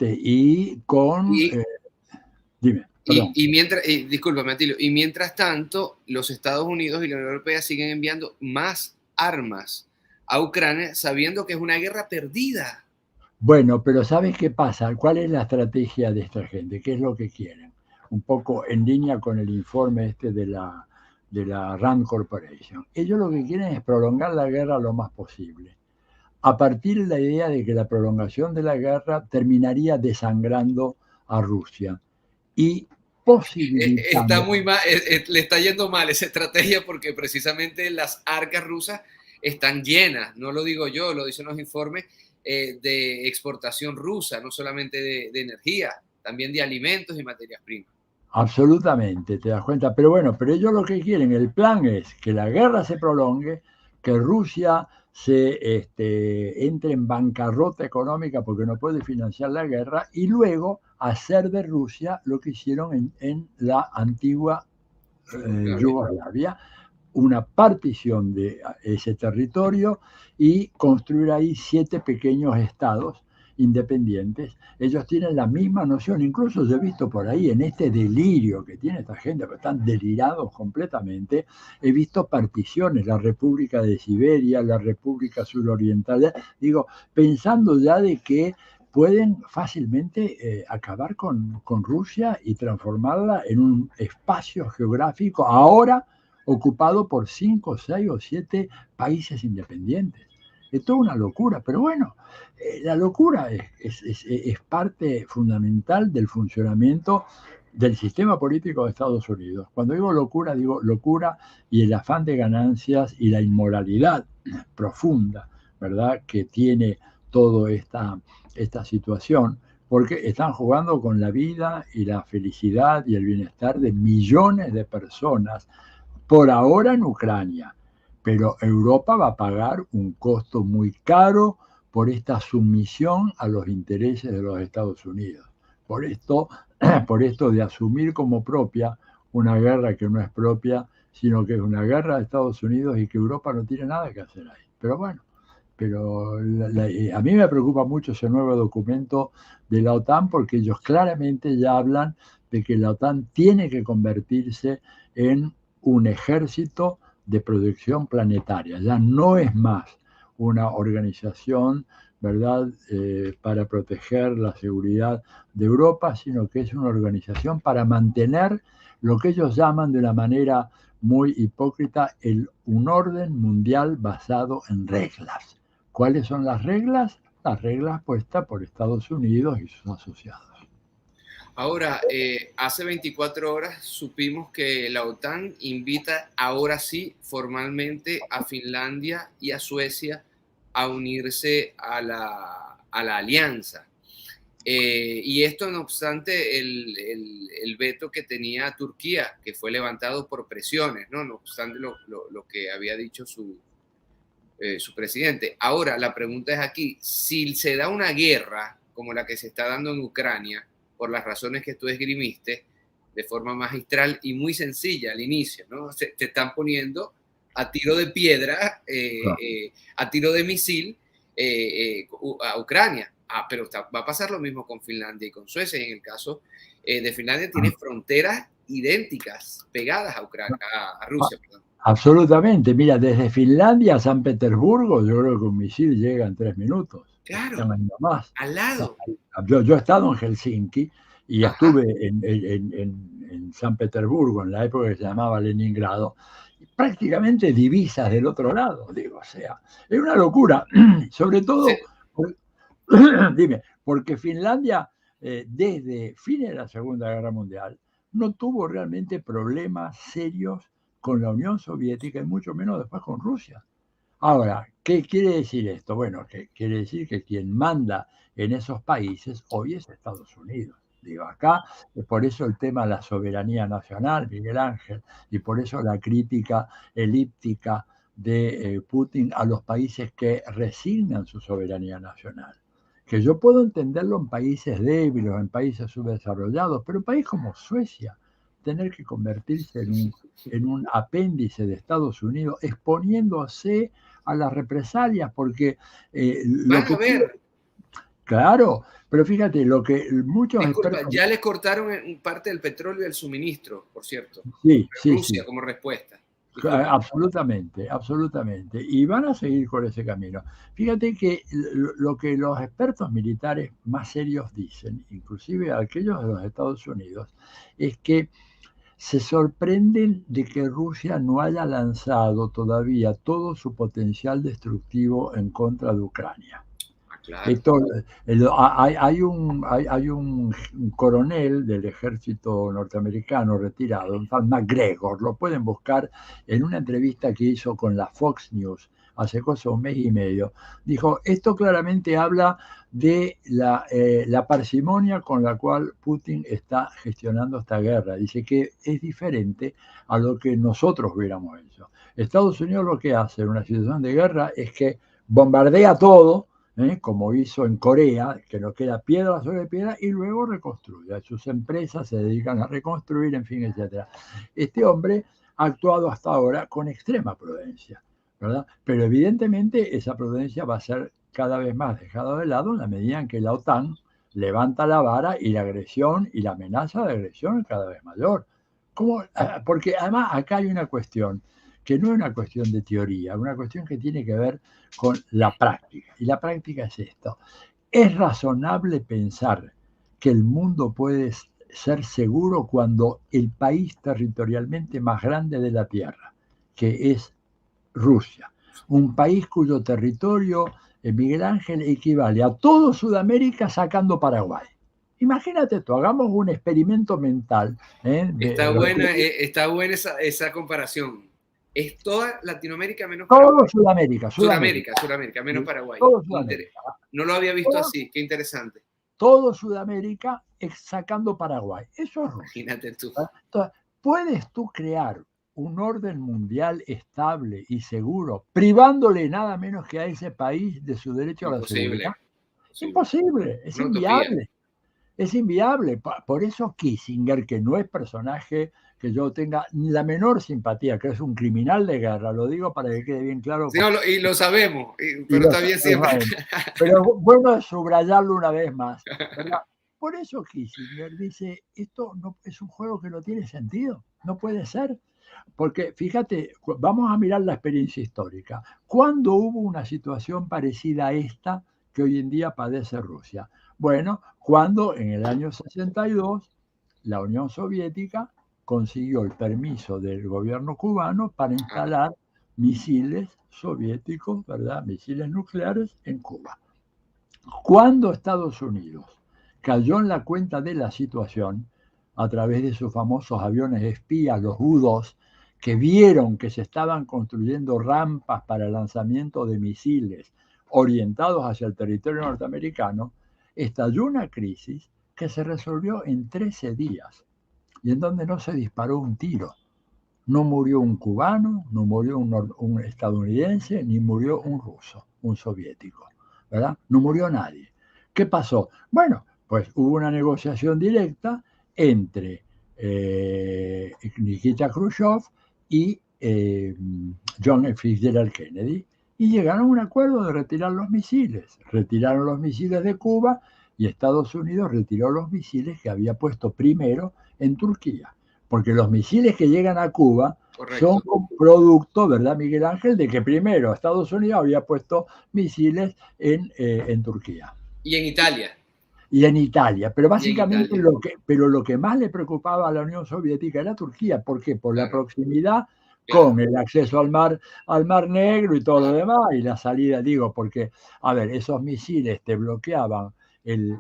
Y con... dime. Discúlpame, Atilio, y mientras tanto, los Estados Unidos y la Unión Europea siguen enviando más armas a Ucrania, sabiendo que es una guerra perdida. Bueno, pero ¿sabes qué pasa? ¿Cuál es la estrategia de esta gente? ¿Qué es lo que quieren? Un poco en línea con el informe de la Rand Corporation. Ellos lo que quieren es prolongar la guerra lo más posible, a partir de la idea de que la prolongación de la guerra terminaría desangrando a Rusia y posibilitando... Está muy mal, le está yendo mal esa estrategia, porque precisamente las arcas rusas están llenas, no lo digo yo, lo dicen los informes de exportación rusa, no solamente de energía, también de alimentos y materias primas. Absolutamente, te das cuenta. Pero bueno, pero ellos lo que quieren, el plan es que la guerra se prolongue, que Rusia entre en bancarrota económica porque no puede financiar la guerra, y luego hacer de Rusia lo que hicieron en la antigua Yugoslavia, una partición de ese territorio y construir ahí 7 pequeños estados independientes, ellos tienen la misma noción. Incluso yo he visto por ahí, en este delirio que tiene esta gente, que están delirados completamente, he visto particiones, la República de Siberia, la República Suroriental, digo, pensando ya de que pueden fácilmente acabar con Rusia y transformarla en un espacio geográfico ahora ocupado por 5, 6 o 7 países independientes. Es toda una locura, pero bueno, la locura es parte fundamental del funcionamiento del sistema político de Estados Unidos. Cuando digo locura y el afán de ganancias y la inmoralidad profunda, ¿verdad?, que tiene toda esta situación, porque están jugando con la vida y la felicidad y el bienestar de millones de personas, por ahora en Ucrania, pero Europa va a pagar un costo muy caro por esta sumisión a los intereses de los Estados Unidos. Por esto de asumir como propia una guerra que no es propia, sino que es una guerra de Estados Unidos y que Europa no tiene nada que hacer ahí. Pero bueno, a mí me preocupa mucho ese nuevo documento de la OTAN, porque ellos claramente ya hablan de que la OTAN tiene que convertirse en un ejército de protección planetaria. Ya no es más una organización, ¿verdad?, para proteger la seguridad de Europa, sino que es una organización para mantener lo que ellos llaman de una manera muy hipócrita un orden mundial basado en reglas. ¿Cuáles son las reglas? Las reglas puestas por Estados Unidos y sus asociados. Ahora, hace 24 horas supimos que la OTAN invita ahora sí formalmente a Finlandia y a Suecia a unirse a la alianza. Y esto no obstante el veto que tenía Turquía, que fue levantado por presiones, ¿no? No obstante lo que había dicho su presidente. Ahora, la pregunta es aquí, si se da una guerra como la que se está dando en Ucrania, por las razones que tú esgrimiste, de forma magistral y muy sencilla al inicio, ¿no? Te están poniendo a tiro de piedra, a tiro de misil a Ucrania. Pero va a pasar lo mismo con Finlandia y con Suecia. Y en el caso de Finlandia tiene fronteras idénticas, pegadas a Ucrania, a Rusia, perdón. Absolutamente. Mira, desde Finlandia a San Petersburgo, yo creo que un misil llega en 3 minutos. Claro, más. al lado. Yo he estado en Helsinki y estuve en San Petersburgo en la época que se llamaba Leningrado, prácticamente divisas del otro lado, digo, o sea, es una locura, sobre todo, dime, porque Finlandia, desde fines de la Segunda Guerra Mundial, no tuvo realmente problemas serios con la Unión Soviética y mucho menos después con Rusia. Ahora, ¿qué quiere decir esto? Bueno, que quiere decir que quien manda en esos países hoy es Estados Unidos. Digo, acá, por eso el tema de la soberanía nacional, Miguel Ángel, y por eso la crítica elíptica de Putin a los países que resignan su soberanía nacional. Que yo puedo entenderlo en países débiles, en países subdesarrollados, pero un país como Suecia, tener que convertirse en un apéndice de Estados Unidos, exponiéndose a las represalias, porque Van a ver. Claro, pero fíjate, lo que muchos Disculpa, expertos... ya les cortaron parte del petróleo y del suministro, por cierto. Sí, Rusia sí. como respuesta. Absolutamente, absolutamente. Y van a seguir por ese camino. Fíjate que lo que los expertos militares más serios dicen, inclusive aquellos de los Estados Unidos, es que se sorprenden de que Rusia no haya lanzado todavía todo su potencial destructivo en contra de Ucrania. Claro. Esto, hay un coronel del ejército norteamericano retirado, un tal McGregor, lo pueden buscar en una entrevista que hizo con la Fox News hace cosa un mes y medio. Dijo, esto claramente habla de la parsimonia con la cual Putin está gestionando esta guerra. Dice que es diferente a lo que nosotros hubiéramos hecho. Estados Unidos lo que hace en una situación de guerra es que bombardea todo, como hizo en Corea, que no queda piedra sobre piedra, y luego reconstruye. Sus empresas se dedican a reconstruir, en fin, etc. Este hombre ha actuado hasta ahora con extrema prudencia, ¿verdad? Pero evidentemente esa prudencia va a ser cada vez más dejado de lado en la medida en que la OTAN levanta la vara y la agresión y la amenaza de agresión es cada vez mayor. ¿Cómo? Porque además acá hay una cuestión que no es una cuestión de teoría, una cuestión que tiene que ver con la práctica. Y la práctica es esto. ¿Es razonable pensar que el mundo puede ser seguro cuando el país territorialmente más grande de la Tierra, que es Rusia, un país cuyo territorio, Miguel Ángel, equivale a todo Sudamérica sacando Paraguay? Imagínate esto, hagamos un experimento mental. Está buena esa comparación. Es toda Latinoamérica menos Todo Paraguay. Sudamérica, Sudamérica, menos Paraguay. todo Sudamérica. No lo había visto Todo, así, qué interesante. todo Sudamérica sacando Paraguay. Eso es Rusia. Imagínate tú. Entonces, ¿puedes tú crear un orden mundial estable y seguro, privándole nada menos que a ese país de su derecho a la seguridad? Imposible, es inviable. Es inviable. Por eso Kissinger, que no es personaje que yo tenga la menor simpatía, que es un criminal de guerra, lo digo para que quede bien claro. Sí, y lo sabemos, pero está bien siempre. Pero bueno es subrayarlo una vez más, ¿verdad? Por eso Kissinger dice, esto no es un juego que no tiene sentido, no puede ser. Porque fíjate, vamos a mirar la experiencia histórica. ¿Cuándo hubo una situación parecida a esta que hoy en día padece Rusia? Bueno, cuando en el año 62 la Unión Soviética consiguió el permiso del gobierno cubano para instalar misiles soviéticos, ¿verdad? Misiles nucleares en Cuba. Cuando Estados Unidos cayó en la cuenta de la situación, a través de sus famosos aviones espías, los U-2, que vieron que se estaban construyendo rampas para el lanzamiento de misiles orientados hacia el territorio norteamericano, estalló una crisis que se resolvió en 13 días y en donde no se disparó un tiro. No murió un cubano, no murió un estadounidense, ni murió un ruso, un soviético, ¿verdad? No murió nadie. ¿Qué pasó? Bueno, pues hubo una negociación directa entre Nikita Khrushchev y John F. Fitzgerald Kennedy y llegaron a un acuerdo de retirar los misiles. Retiraron los misiles de Cuba y Estados Unidos retiró los misiles que había puesto primero en Turquía. Porque los misiles que llegan a Cuba son un producto, ¿verdad, Miguel Ángel? De que primero Estados Unidos había puesto misiles en Turquía. Y en Italia. Y en Italia. Pero básicamente lo que más le preocupaba a la Unión Soviética era Turquía. ¿Por qué? Por la proximidad con el acceso al mar Negro y todo lo demás, y la salida, digo, porque, a ver, esos misiles te bloqueaban el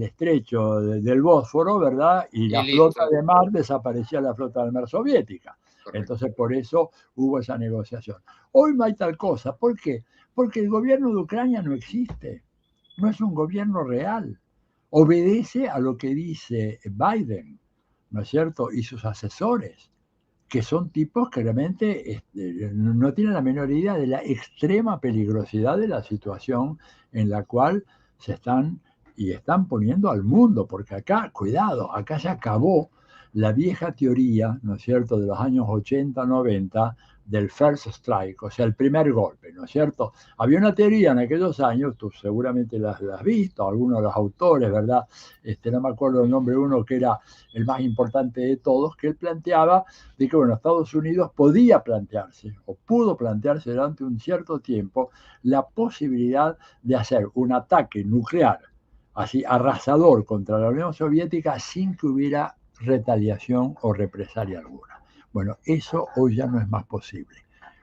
estrecho del Bósforo, ¿verdad? Y la flota de mar desaparecía la flota del mar soviética. Correcto. Entonces, por eso hubo esa negociación. Hoy no hay tal cosa. ¿Por qué? Porque el gobierno de Ucrania no existe. No es un gobierno real. Obedece a lo que dice Biden, ¿no es cierto? Y sus asesores, que son tipos que realmente no tienen la menor idea de la extrema peligrosidad de la situación en la cual se están poniendo al mundo, porque acá, cuidado, acá se acabó la vieja teoría, ¿no es cierto?, de los años 80, 90, del first strike, o sea, el primer golpe, ¿no es cierto? Había una teoría en aquellos años, tú seguramente la has visto, algunos de los autores, ¿verdad? No me acuerdo el nombre de uno que era el más importante de todos, que él planteaba de que, bueno, Estados Unidos podía plantearse, o pudo plantearse durante un cierto tiempo, la posibilidad de hacer un ataque nuclear así arrasador contra la Unión Soviética sin que hubiera retaliación o represalia alguna. Bueno, eso hoy ya no es más posible.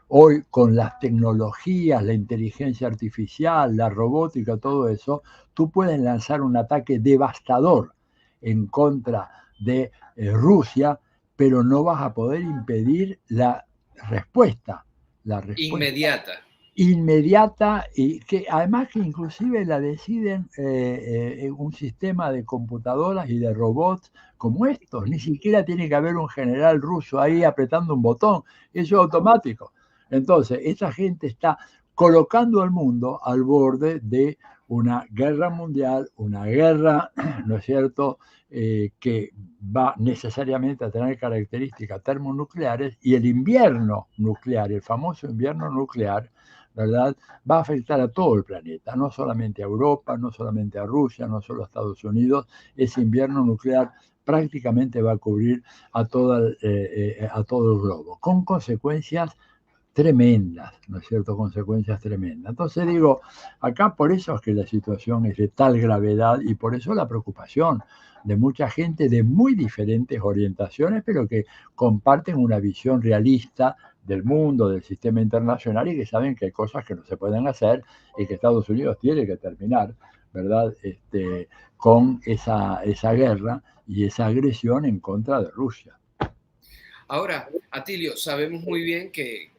Hoy, con las tecnologías, la inteligencia artificial, la robótica, todo eso, tú puedes lanzar un ataque devastador en contra de Rusia, pero no vas a poder impedir la respuesta. Inmediata, y que además que inclusive la deciden un sistema de computadoras y de robots como estos. Ni siquiera tiene que haber un general ruso ahí apretando un botón, eso es automático. Entonces, esta gente está colocando al mundo al borde de una guerra mundial, una guerra, ¿no es cierto?, que va necesariamente a tener características termonucleares, y el invierno nuclear, el famoso invierno nuclear, ¿verdad? Va a afectar a todo el planeta, no solamente a Europa, no solamente a Rusia, no solo a Estados Unidos. Ese invierno nuclear prácticamente va a cubrir a todo el globo, con consecuencias tremendas, ¿no es cierto? Consecuencias tremendas. Entonces digo, acá por eso es que la situación es de tal gravedad y por eso la preocupación de mucha gente de muy diferentes orientaciones, pero que comparten una visión realista del mundo, del sistema internacional y que saben que hay cosas que no se pueden hacer y que Estados Unidos tiene que terminar, ¿verdad? Con esa guerra y esa agresión en contra de Rusia. Ahora, Atilio, sabemos muy bien que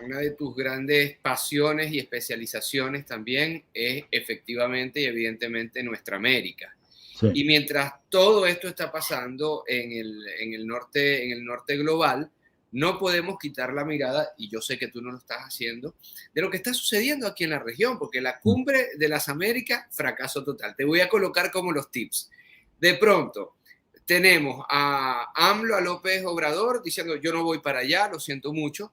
una de tus grandes pasiones y especializaciones también es efectivamente y evidentemente nuestra América. Sí. Y mientras todo esto está pasando en el norte global, no podemos quitar la mirada, y yo sé que tú no lo estás haciendo, de lo que está sucediendo aquí en la región, porque la cumbre de las Américas, fracaso total. Te voy a colocar como los tips. De pronto, tenemos a AMLO, a López Obrador, diciendo yo no voy para allá, lo siento mucho.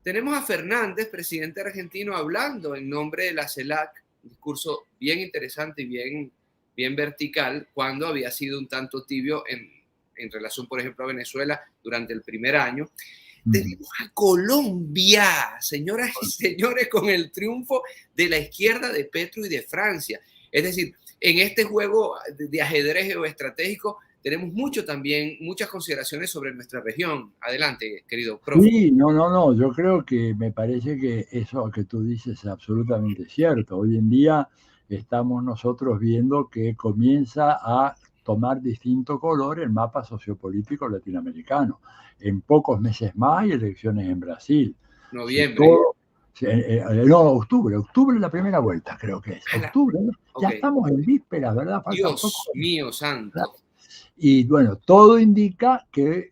Tenemos a Fernández, presidente argentino, hablando en nombre de la CELAC, un discurso bien interesante y bien vertical, cuando había sido un tanto tibio en relación, por ejemplo, a Venezuela durante el primer año. Tenemos a Colombia, señoras y señores, con el triunfo de la izquierda de Petro y de Francia. Es decir, en este juego de ajedrez geoestratégico tenemos muchas consideraciones sobre nuestra región. Adelante, querido profe. Sí, no, yo creo que me parece que eso que tú dices es absolutamente cierto. Hoy en día estamos nosotros viendo que comienza a tomar distinto color el mapa sociopolítico latinoamericano. En pocos meses más hay elecciones en Brasil. Noviembre. No, octubre la primera vuelta, creo que es. Octubre, ya Okay. estamos en vísperas, ¿verdad? Falta Dios poco. mío santo. Y bueno, todo indica que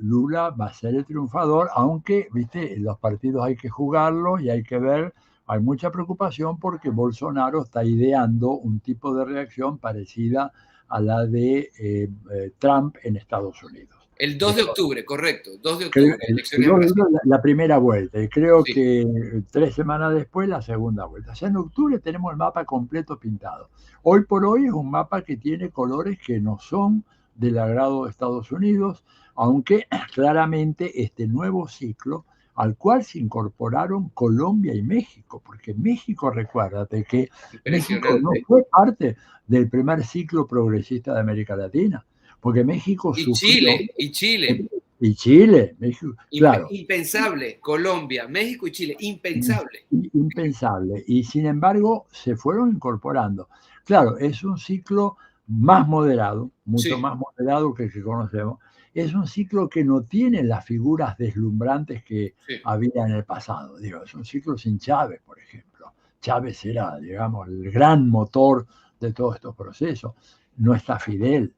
Lula va a ser el triunfador, aunque, viste, los partidos hay que jugarlos y hay que ver, hay mucha preocupación porque Bolsonaro está ideando un tipo de reacción parecida a la de Trump en Estados Unidos. El 2 de octubre, correcto, 2 de Creo, octubre, elecciones en Brasil. la primera vuelta, y creo Sí. que 3 semanas después la segunda vuelta. O sea, en octubre tenemos el mapa completo pintado. Hoy por hoy es un mapa que tiene colores que no son del agrado de Estados Unidos, aunque claramente este nuevo ciclo al cual se incorporaron Colombia y México, porque México, recuérdate que México no fue parte del primer ciclo progresista de América Latina, porque México Y sufrió. Chile, y Chile. Y Chile, México, claro. Impensable, Colombia, México y Chile, impensable. Impensable. Y sin embargo, se fueron incorporando. Claro, es un ciclo más moderado, mucho más moderado que el que conocemos. Es un ciclo que no tiene las figuras deslumbrantes que había en el pasado. Digo, es un ciclo sin Chávez, por ejemplo. Chávez era, digamos, el gran motor de todos estos procesos. No está Fidel,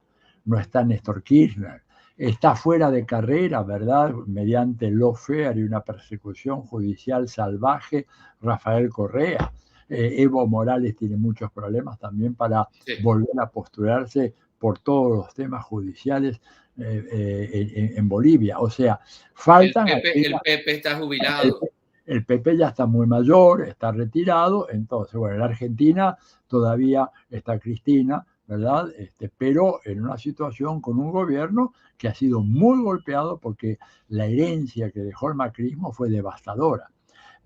no está Néstor Kirchner. Está fuera de carrera, ¿verdad? Mediante lawfare y una persecución judicial salvaje, Rafael Correa. Evo Morales tiene muchos problemas también para volver a postularse por todos los temas judiciales en Bolivia. O sea, faltan... El Pepe está jubilado. El PP ya está muy mayor, está retirado, entonces, bueno, en la Argentina todavía está Cristina, ¿verdad? Pero en una situación con un gobierno que ha sido muy golpeado porque la herencia que dejó el macrismo fue devastadora.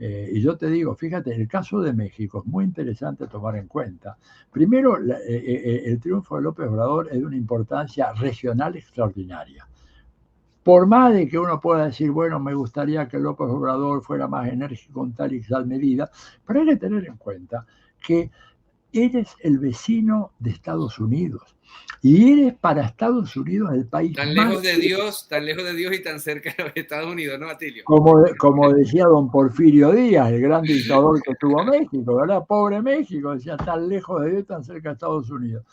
Y yo te digo, fíjate, el caso de México es muy interesante tomar en cuenta. Primero, el triunfo de López Obrador es de una importancia regional extraordinaria. Por más de que uno pueda decir, bueno, me gustaría que López Obrador fuera más enérgico en tal y tal medida, pero hay que tener en cuenta que eres el vecino de Estados Unidos y eres para Estados Unidos el país tan más... lejos de Dios y tan cerca de los Estados Unidos, ¿no, Atilio? Como decía don Porfirio Díaz, el gran dictador que tuvo México, ¿verdad? Pobre México, decía, tan lejos de Dios, tan cerca de Estados Unidos.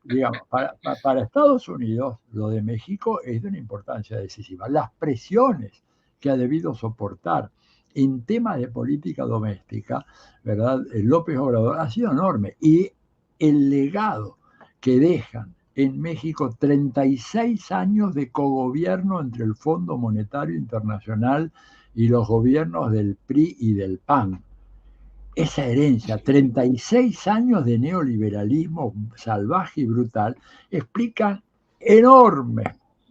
Digamos, para Estados Unidos, lo de México es de una importancia decisiva. Las presiones que ha debido soportar en temas de política doméstica, ¿verdad? López Obrador ha sido enorme. Y el legado que dejan en México 36 años de cogobierno entre el Fondo Monetario Internacional y los gobiernos del PRI y del PAN, esa herencia, 36 años de neoliberalismo salvaje y brutal, explican enormes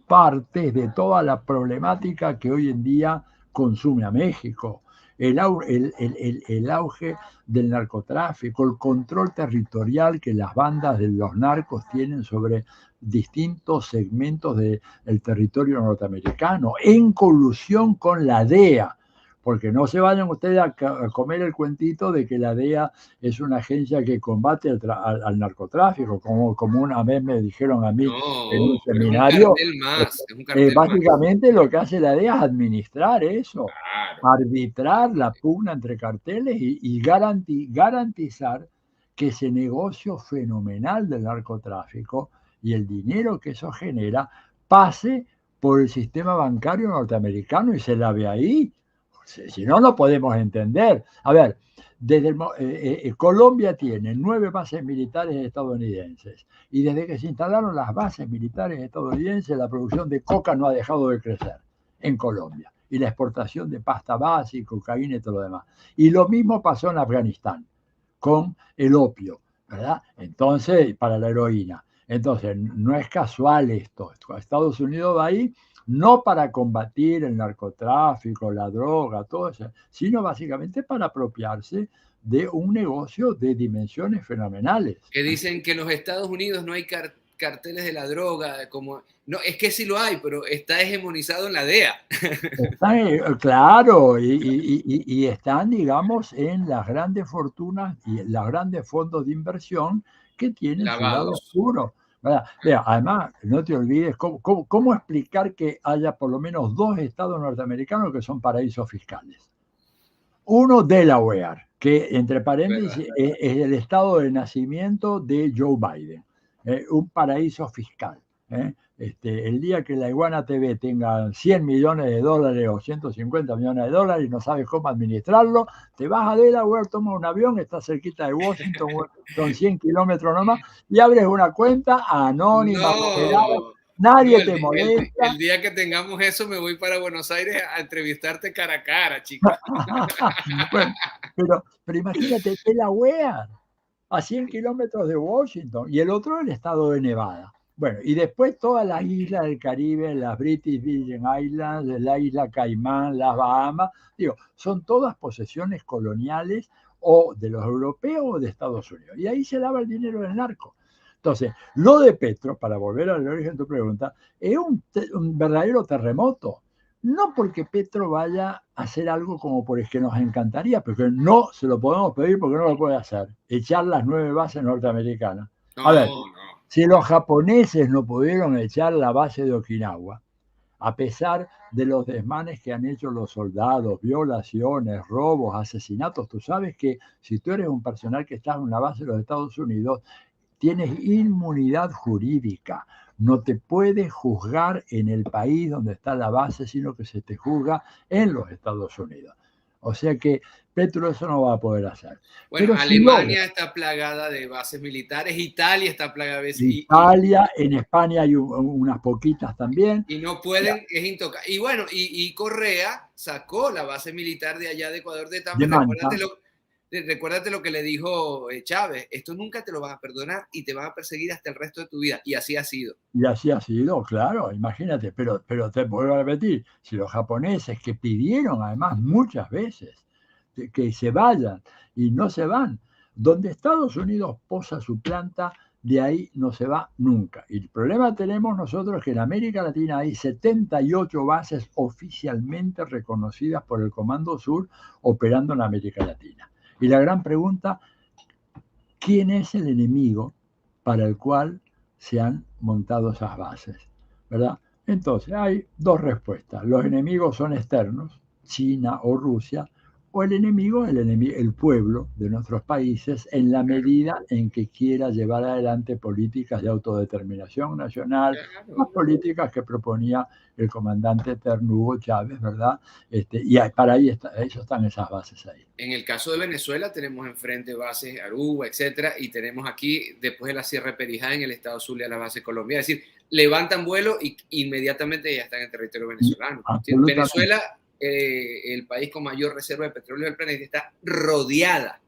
partes de toda la problemática que hoy en día consume a México. El auge del narcotráfico, el control territorial que las bandas de los narcos tienen sobre distintos segmentos del territorio norteamericano, en colusión con la DEA, porque no se vayan ustedes a comer el cuentito de que la DEA es una agencia que combate al narcotráfico, como una vez me dijeron a mí en un No, pero es un seminario. cartel más, es un cartel más. Básicamente lo que hace la DEA es administrar eso, Claro. arbitrar la pugna entre carteles y garantizar que ese negocio fenomenal del narcotráfico y el dinero que eso genera pase por el sistema bancario norteamericano y se lave ahí. Si no, no podemos entender. A ver, Colombia tiene 9 bases militares estadounidenses y desde que se instalaron las bases militares estadounidenses, la producción de coca no ha dejado de crecer en Colombia y la exportación de pasta base y cocaína y todo lo demás. Y lo mismo pasó en Afganistán con el opio, ¿verdad? Entonces, para la heroína. Entonces, no es casual esto. Estados Unidos va ahí no para combatir el narcotráfico, la droga, todo eso, sino básicamente para apropiarse de un negocio de dimensiones fenomenales. Que dicen que en los Estados Unidos no hay carteles de la droga, como no, es que sí lo hay, pero está hegemonizado en la DEA. Están, claro, y están, digamos, en las grandes fortunas y los grandes fondos de inversión que tienen su lado Lavados. oscuro. Vea, además, no te olvides cómo explicar que haya por lo menos 2 estados norteamericanos que son paraísos fiscales. Uno, Delaware, que entre paréntesis es el estado de nacimiento de Joe Biden, un paraíso fiscal. El día que la Iguana TV tenga 100 millones de dólares o 150 millones de dólares y no sabes cómo administrarlo, te vas a Delaware, tomas un avión, estás cerquita de Washington, son 100 kilómetros nomás, y abres una cuenta anónima, moderada, No, nadie no, te molesta. el día que tengamos eso me voy para Buenos Aires a entrevistarte cara a cara, chica. Bueno, pero imagínate, Delaware, a 100 kilómetros de Washington, y el otro el estado de Nevada. Bueno, y después todas las islas del Caribe, las British Virgin Islands, la isla Caimán, las Bahamas, digo, son todas posesiones coloniales o de los europeos o de Estados Unidos. Y ahí se lava el dinero del narco. Entonces, lo de Petro, para volver al origen de tu pregunta, es un verdadero terremoto. No porque Petro vaya a hacer algo como por el que nos encantaría, porque no se lo podemos pedir porque no lo puede hacer, echar las 9 bases norteamericanas. A ver, No, no. si los japoneses no pudieron echar la base de Okinawa, a pesar de los desmanes que han hecho los soldados, violaciones, robos, asesinatos, tú sabes que si tú eres un personal que está en una base de los Estados Unidos, tienes inmunidad jurídica. No te puedes juzgar en el país donde está la base, sino que se te juzga en los Estados Unidos. O sea que Petro eso no va a poder hacer. Bueno, Pero si Alemania está plagada de bases militares, Italia está plagada de bases. Italia, en España hay unas poquitas también. Y no pueden, es intocable. Y bueno, y Correa sacó la base militar de allá de Ecuador de Tampa. Recuérdate lo que le dijo Chávez, esto nunca te lo van a perdonar y te van a perseguir hasta el resto de tu vida. Y así ha sido. Y así ha sido, claro, imagínate, pero te vuelvo a repetir, si los japoneses que pidieron además muchas veces que se vayan y no se van, donde Estados Unidos posa su planta, de ahí no se va nunca. Y el problema tenemos nosotros que en América Latina hay 78 bases oficialmente reconocidas por el Comando Sur operando en América Latina. Y la gran pregunta, ¿quién es el enemigo para el cual se han montado esas bases? ¿Verdad? Entonces, hay 2 respuestas. Los enemigos son externos, China o Rusia, o el enemigo, el pueblo de nuestros países, en la medida en que quiera llevar adelante políticas de autodeterminación nacional, las políticas que proponía el comandante eterno Hugo Chávez, ¿verdad? Y para ahí eso están esas bases ahí. En el caso de Venezuela tenemos enfrente bases Aruba, etcétera, y tenemos aquí, después de la Sierra de Perijá, en el estado Zulia, la base Colombia. Es decir, levantan vuelo y inmediatamente ya están en territorio venezolano. Venezuela, el país con mayor reserva de petróleo del planeta, está rodeada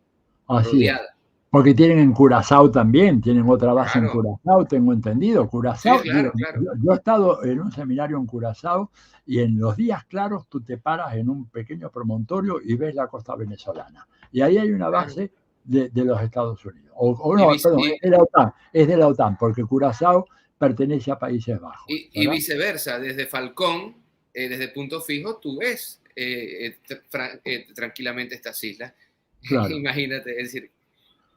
Así es. rodeada. Porque tienen en Curazao también, tienen otra base en Claro, Curazao, tengo entendido. sí, Curazao, digo, claro, claro. yo he estado en un seminario en Curazao y en los días claros tú te paras en un pequeño promontorio y ves la costa venezolana. Y ahí hay una Claro. base de los Estados Unidos. O Y, no, perdón, es de la OTAN, porque Curazao pertenece a Países Bajos, y ¿verdad? viceversa, desde Falcón, desde Punto Fijo, tú ves tranquilamente estas islas. Claro. Imagínate, es decir,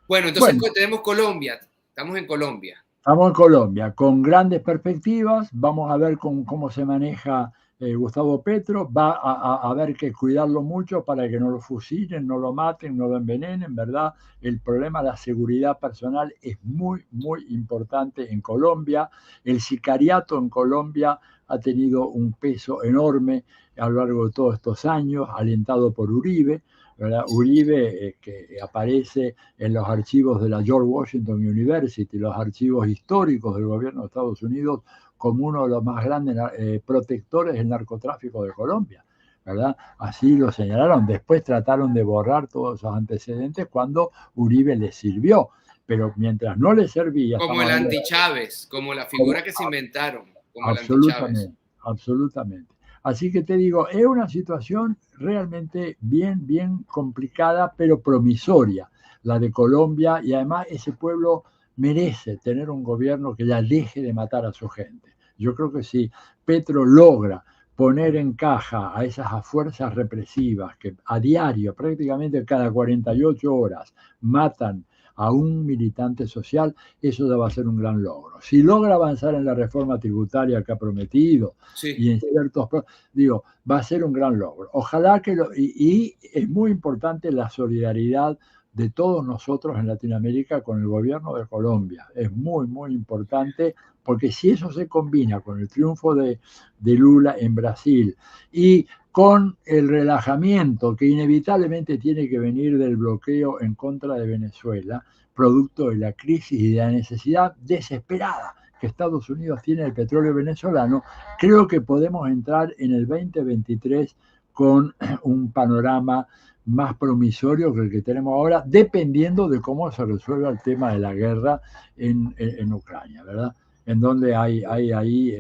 bueno, entonces Bueno, tenemos Colombia, estamos en Colombia. estamos en Colombia con grandes perspectivas. Vamos a ver cómo se maneja Gustavo Petro. Va a haber que cuidarlo mucho para que no lo fusilen, no lo maten, no lo envenenen, ¿verdad? El problema de la seguridad personal es muy, muy importante en Colombia. El sicariato en Colombia ha tenido un peso enorme a lo largo de todos estos años, alentado por Uribe, ¿verdad? Uribe, que aparece en los archivos de la George Washington University, los archivos históricos del gobierno de Estados Unidos, como uno de los más grandes protectores del narcotráfico de Colombia, ¿verdad? Así lo señalaron. Después trataron de borrar todos esos antecedentes cuando Uribe les sirvió. Pero mientras no les servía, Como estamos el hablando de anti-Chávez, como la como, figura que se inventaron, como el anti-Chávez. absolutamente, absolutamente. Así que te digo, es una situación realmente bien, bien complicada, pero promisoria, la de Colombia, y además ese pueblo merece tener un gobierno que ya deje de matar a su gente. Yo creo que si Petro logra poner en caja a esas fuerzas represivas que a diario, prácticamente cada 48 horas, matan a un militante social, eso ya va a ser un gran logro. Si logra avanzar en la reforma tributaria que ha prometido Sí, y en ciertos, digo, va a ser un gran logro. Ojalá que y es muy importante la solidaridad de todos nosotros en Latinoamérica con el gobierno de Colombia. Es muy, muy importante porque si eso se combina con el triunfo de Lula en Brasil y con el relajamiento que inevitablemente tiene que venir del bloqueo en contra de Venezuela, producto de la crisis y de la necesidad desesperada que Estados Unidos tiene del petróleo venezolano, creo que podemos entrar en el 2023 con un panorama más promisorio que el que tenemos ahora, dependiendo de cómo se resuelva el tema de la guerra en Ucrania, ¿verdad? En donde hay ahí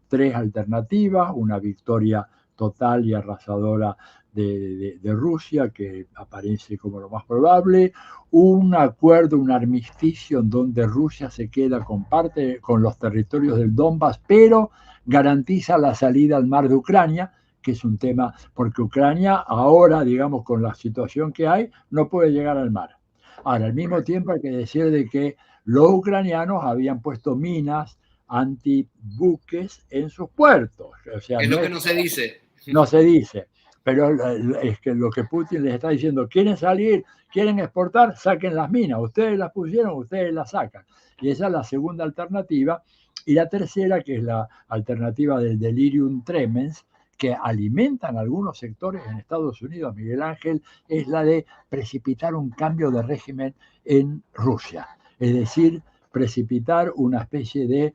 tres alternativas, una victoria total y arrasadora de Rusia, que aparece como lo más probable, un acuerdo, un armisticio en donde Rusia se queda con los territorios del Donbass, pero garantiza la salida al mar de Ucrania, que es un tema, porque Ucrania ahora, digamos, con la situación que hay, no puede llegar al mar. Ahora, al mismo correcto. tiempo hay que decir de que los ucranianos habían puesto minas antibuques en sus puertos. O sea, Es no lo que es no se dice. no se dice, pero es que lo que Putin les está diciendo, quieren salir, quieren exportar, saquen las minas, ustedes las pusieron, ustedes las sacan. Y esa es la segunda alternativa. Y la tercera, que es la alternativa del delirium tremens, que alimentan algunos sectores en Estados Unidos, Miguel Ángel, es la de precipitar un cambio de régimen en Rusia. Es decir, precipitar una especie de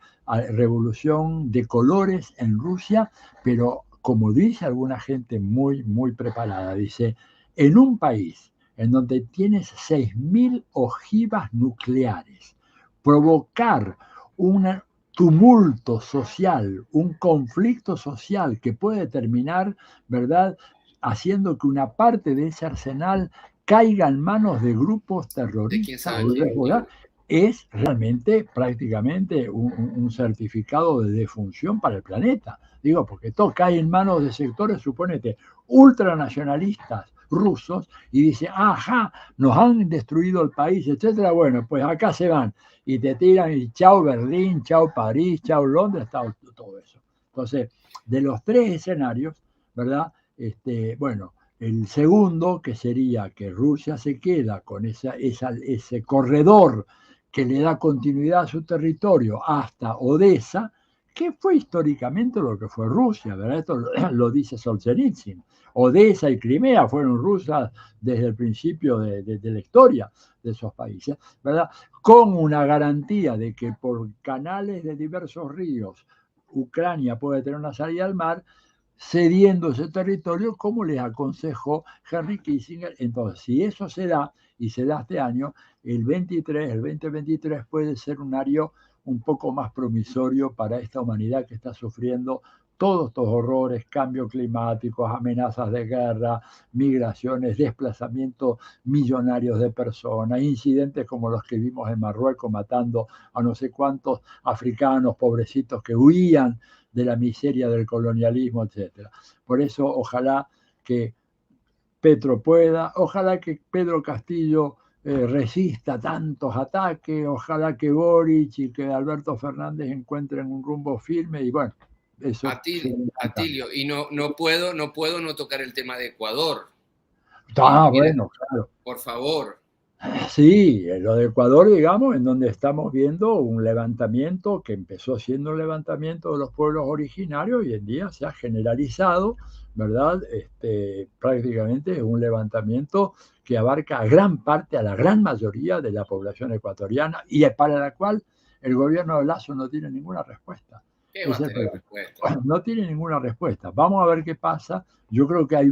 revolución de colores en Rusia, pero como dice alguna gente muy, muy preparada, dice, en un país en donde tienes 6.000 ojivas nucleares, provocar un tumulto social, un conflicto social que puede terminar, ¿verdad?, haciendo que una parte de ese arsenal caiga en manos de grupos De quién terroristas, sabe quién. ¿verdad? Es realmente prácticamente un certificado de defunción para el planeta. Digo, porque todo cae en manos de sectores, suponete, ultranacionalistas rusos y dice, ajá, nos han destruido el país, etcétera. Bueno, pues acá se van y te tiran y chao Berlín, chao París, chao Londres, todo eso. Entonces, de los tres escenarios, ¿verdad? Bueno, el segundo, que sería que Rusia se queda con ese corredor que le da continuidad a su territorio hasta Odessa, que fue históricamente lo que fue Rusia, ¿verdad? Esto lo dice Solzhenitsyn. Odessa y Crimea fueron rusas desde el principio de la historia de esos países, ¿verdad? Con una garantía de que por canales de diversos ríos Ucrania puede tener una salida al mar, cediendo ese territorio, como les aconsejó Henry Kissinger. Entonces, si eso se da, y se da este año, el 2023 puede ser un año un poco más promisorio para esta humanidad que está sufriendo todos estos horrores, cambios climáticos, amenazas de guerra, migraciones, desplazamientos millonarios de personas, incidentes como los que vimos en Marruecos matando a no sé cuántos africanos pobrecitos que huían de la miseria del colonialismo, etc. Por eso, ojalá que Petro pueda, ojalá que Pedro Castillo resista tantos ataques, ojalá que Boric y que Alberto Fernández encuentren un rumbo firme y bueno, eso Atilio, y no puedo no tocar el tema de Ecuador. Bueno, claro. Por favor. Sí, lo de Ecuador, digamos, en donde estamos viendo un levantamiento que empezó siendo un levantamiento de los pueblos originarios y hoy en día se ha generalizado, ¿verdad? Prácticamente es un levantamiento que abarca a gran parte, a la gran mayoría de la población ecuatoriana y para la cual el gobierno de Lazo no tiene ninguna respuesta. ¿Qué va a tener respuesta? Bueno, no tiene ninguna respuesta. Vamos a ver qué pasa. Yo creo que hay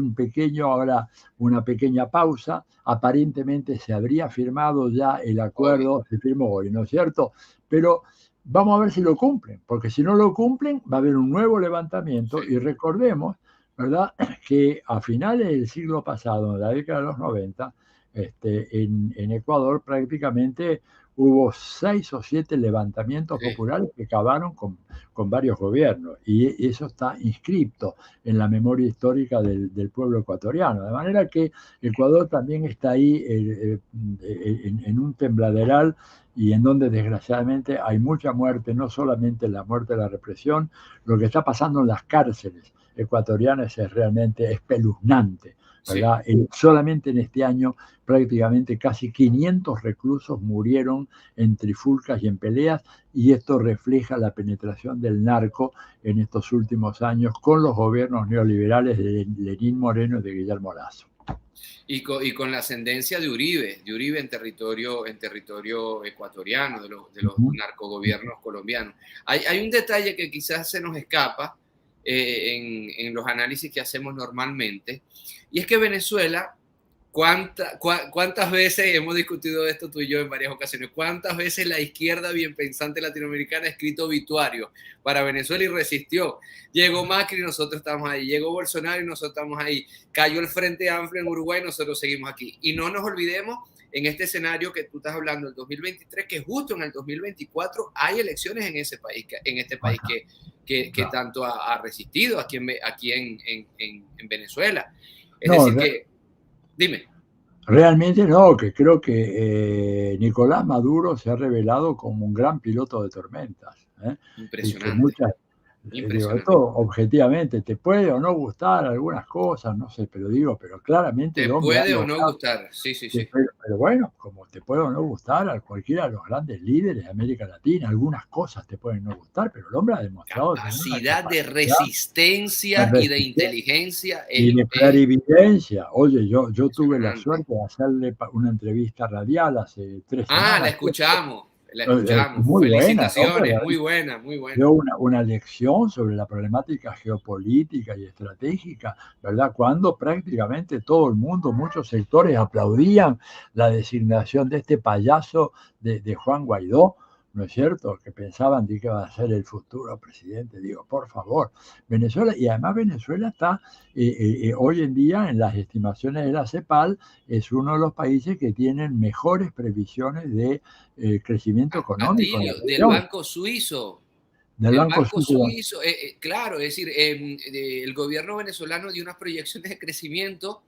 ahora una pequeña pausa. Aparentemente se habría firmado ya el acuerdo, se firmó hoy, ¿no es cierto? Pero vamos a ver si lo cumplen, porque si no lo cumplen va a haber un nuevo levantamiento. Sí. Y recordemos, ¿verdad?, que a finales del siglo pasado, en la década de los 90, en Ecuador prácticamente hubo 6 o 7 levantamientos populares que acabaron con varios gobiernos, y eso está inscrito en la memoria histórica del pueblo ecuatoriano, de manera que Ecuador también está ahí en un tembladeral y en donde desgraciadamente hay mucha muerte, no solamente la muerte de la represión, lo que está pasando en las cárceles ecuatorianas es realmente espeluznante, ¿verdad? Sí. Solamente en este año prácticamente casi 500 reclusos murieron en trifulcas y en peleas, y esto refleja la penetración del narco en estos últimos años con los gobiernos neoliberales de Lenín Moreno y de Guillermo Lazo. Y con la ascendencia de Uribe en territorio ecuatoriano, de los narcogobiernos colombianos. Hay un detalle que quizás se nos escapa en los análisis que hacemos normalmente, y es que Venezuela, ¿cuántas veces hemos discutido esto tú y yo en varias ocasiones? ¿Cuántas veces la izquierda bien pensante latinoamericana ha escrito obituarios para Venezuela y resistió? Llegó Macri y nosotros estamos ahí. Llegó Bolsonaro y nosotros estamos ahí. Cayó el Frente Amplio en Uruguay y nosotros seguimos aquí. Y no nos olvidemos, en este escenario que tú estás hablando, el 2023, que justo en el 2024 hay elecciones en ese país, en este país que tanto ha resistido aquí en Venezuela. Es decir que... Dime. Realmente no, que creo que Nicolás Maduro se ha revelado como un gran piloto de tormentas. Impresionante. Digo, esto objetivamente te puede o no gustar algunas cosas, no sé, pero claramente... Te puede o no gustar, sí. Pero bueno, como te puede o no gustar a cualquiera de los grandes líderes de América Latina, algunas cosas te pueden no gustar, pero el hombre ha demostrado... Capacidad de resistencia y de inteligencia. Y de clarividencia. Oye, yo tuve la suerte de hacerle una entrevista radial hace 3 semanas. La escuchamos. Muy felicitaciones, buena, muy buena. Dio una lección sobre la problemática geopolítica y estratégica, ¿verdad? Cuando prácticamente todo el mundo, muchos sectores aplaudían la designación de este payaso de Juan Guaidó, ¿no es cierto? Que pensaban que iba a ser el futuro presidente. Digo, por favor, Venezuela, y además Venezuela está hoy en día en las estimaciones de la CEPAL, es uno de los países que tienen mejores previsiones de crecimiento económico. Del Banco Suizo. Del Banco Suizo. Claro, es decir, el gobierno venezolano dio unas proyecciones de crecimiento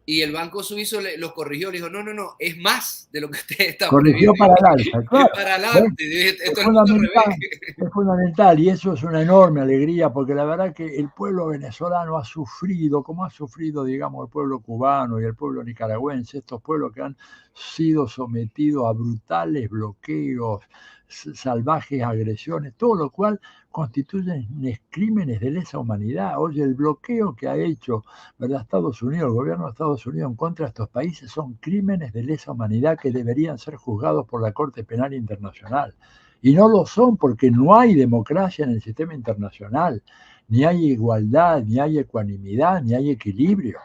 y el Banco Suizo lo corrigió, le dijo, no, es más de lo que usted está corrigió para el alza, claro. Para adelante. Es fundamental, y eso es una enorme alegría, porque la verdad que el pueblo venezolano ha sufrido, como ha sufrido, digamos, el pueblo cubano y el pueblo nicaragüense, estos pueblos que han sido sometidos a brutales bloqueos, salvajes agresiones, todo lo cual constituyen crímenes de lesa humanidad. Oye, el bloqueo que ha hecho, ¿verdad?, Estados Unidos, el gobierno de Estados Unidos en contra de estos países, son crímenes de lesa humanidad que deberían ser juzgados por la Corte Penal Internacional. Y no lo son porque no hay democracia en el sistema internacional. ni hay igualdad, ni hay ecuanimidad, ni hay equilibrio.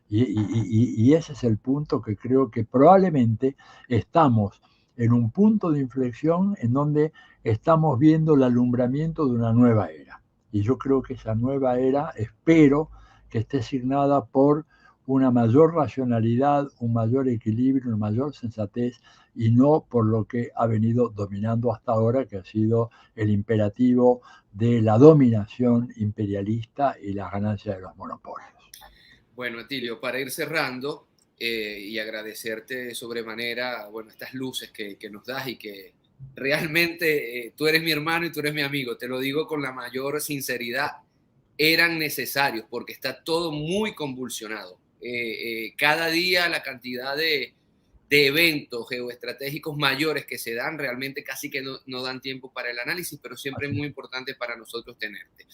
Y ese es el punto que creo que probablemente estamos en un punto de inflexión en donde estamos viendo el alumbramiento de una nueva era. Y yo creo que esa nueva era, espero que esté signada por una mayor racionalidad, un mayor equilibrio, una mayor sensatez, y no por lo que ha venido dominando hasta ahora, que ha sido el imperativo de la dominación imperialista y la ganancia de los monopolios. Bueno, Atilio, para ir cerrando y agradecerte sobremanera, bueno, estas luces que nos das y que realmente tú eres mi hermano y tú eres mi amigo, te lo digo con la mayor sinceridad, eran necesarios porque está todo muy convulsionado. Cada día la cantidad de eventos geoestratégicos mayores que se dan realmente casi que no dan tiempo para el análisis, pero siempre es muy importante para nosotros tenerte.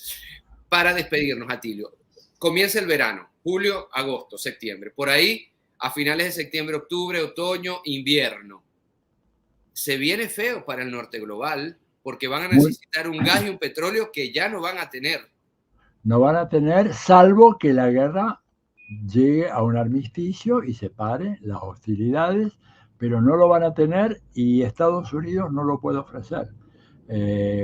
Para despedirnos, Atilio, comienza el verano, julio, agosto, septiembre. Por ahí, a finales de septiembre, octubre, otoño, invierno. Se viene feo para el norte global porque van a necesitar un gas y un petróleo que ya no van a tener. No van a tener, salvo que la guerra llegue a un armisticio y separe las hostilidades, pero no lo van a tener y Estados Unidos no lo puede ofrecer.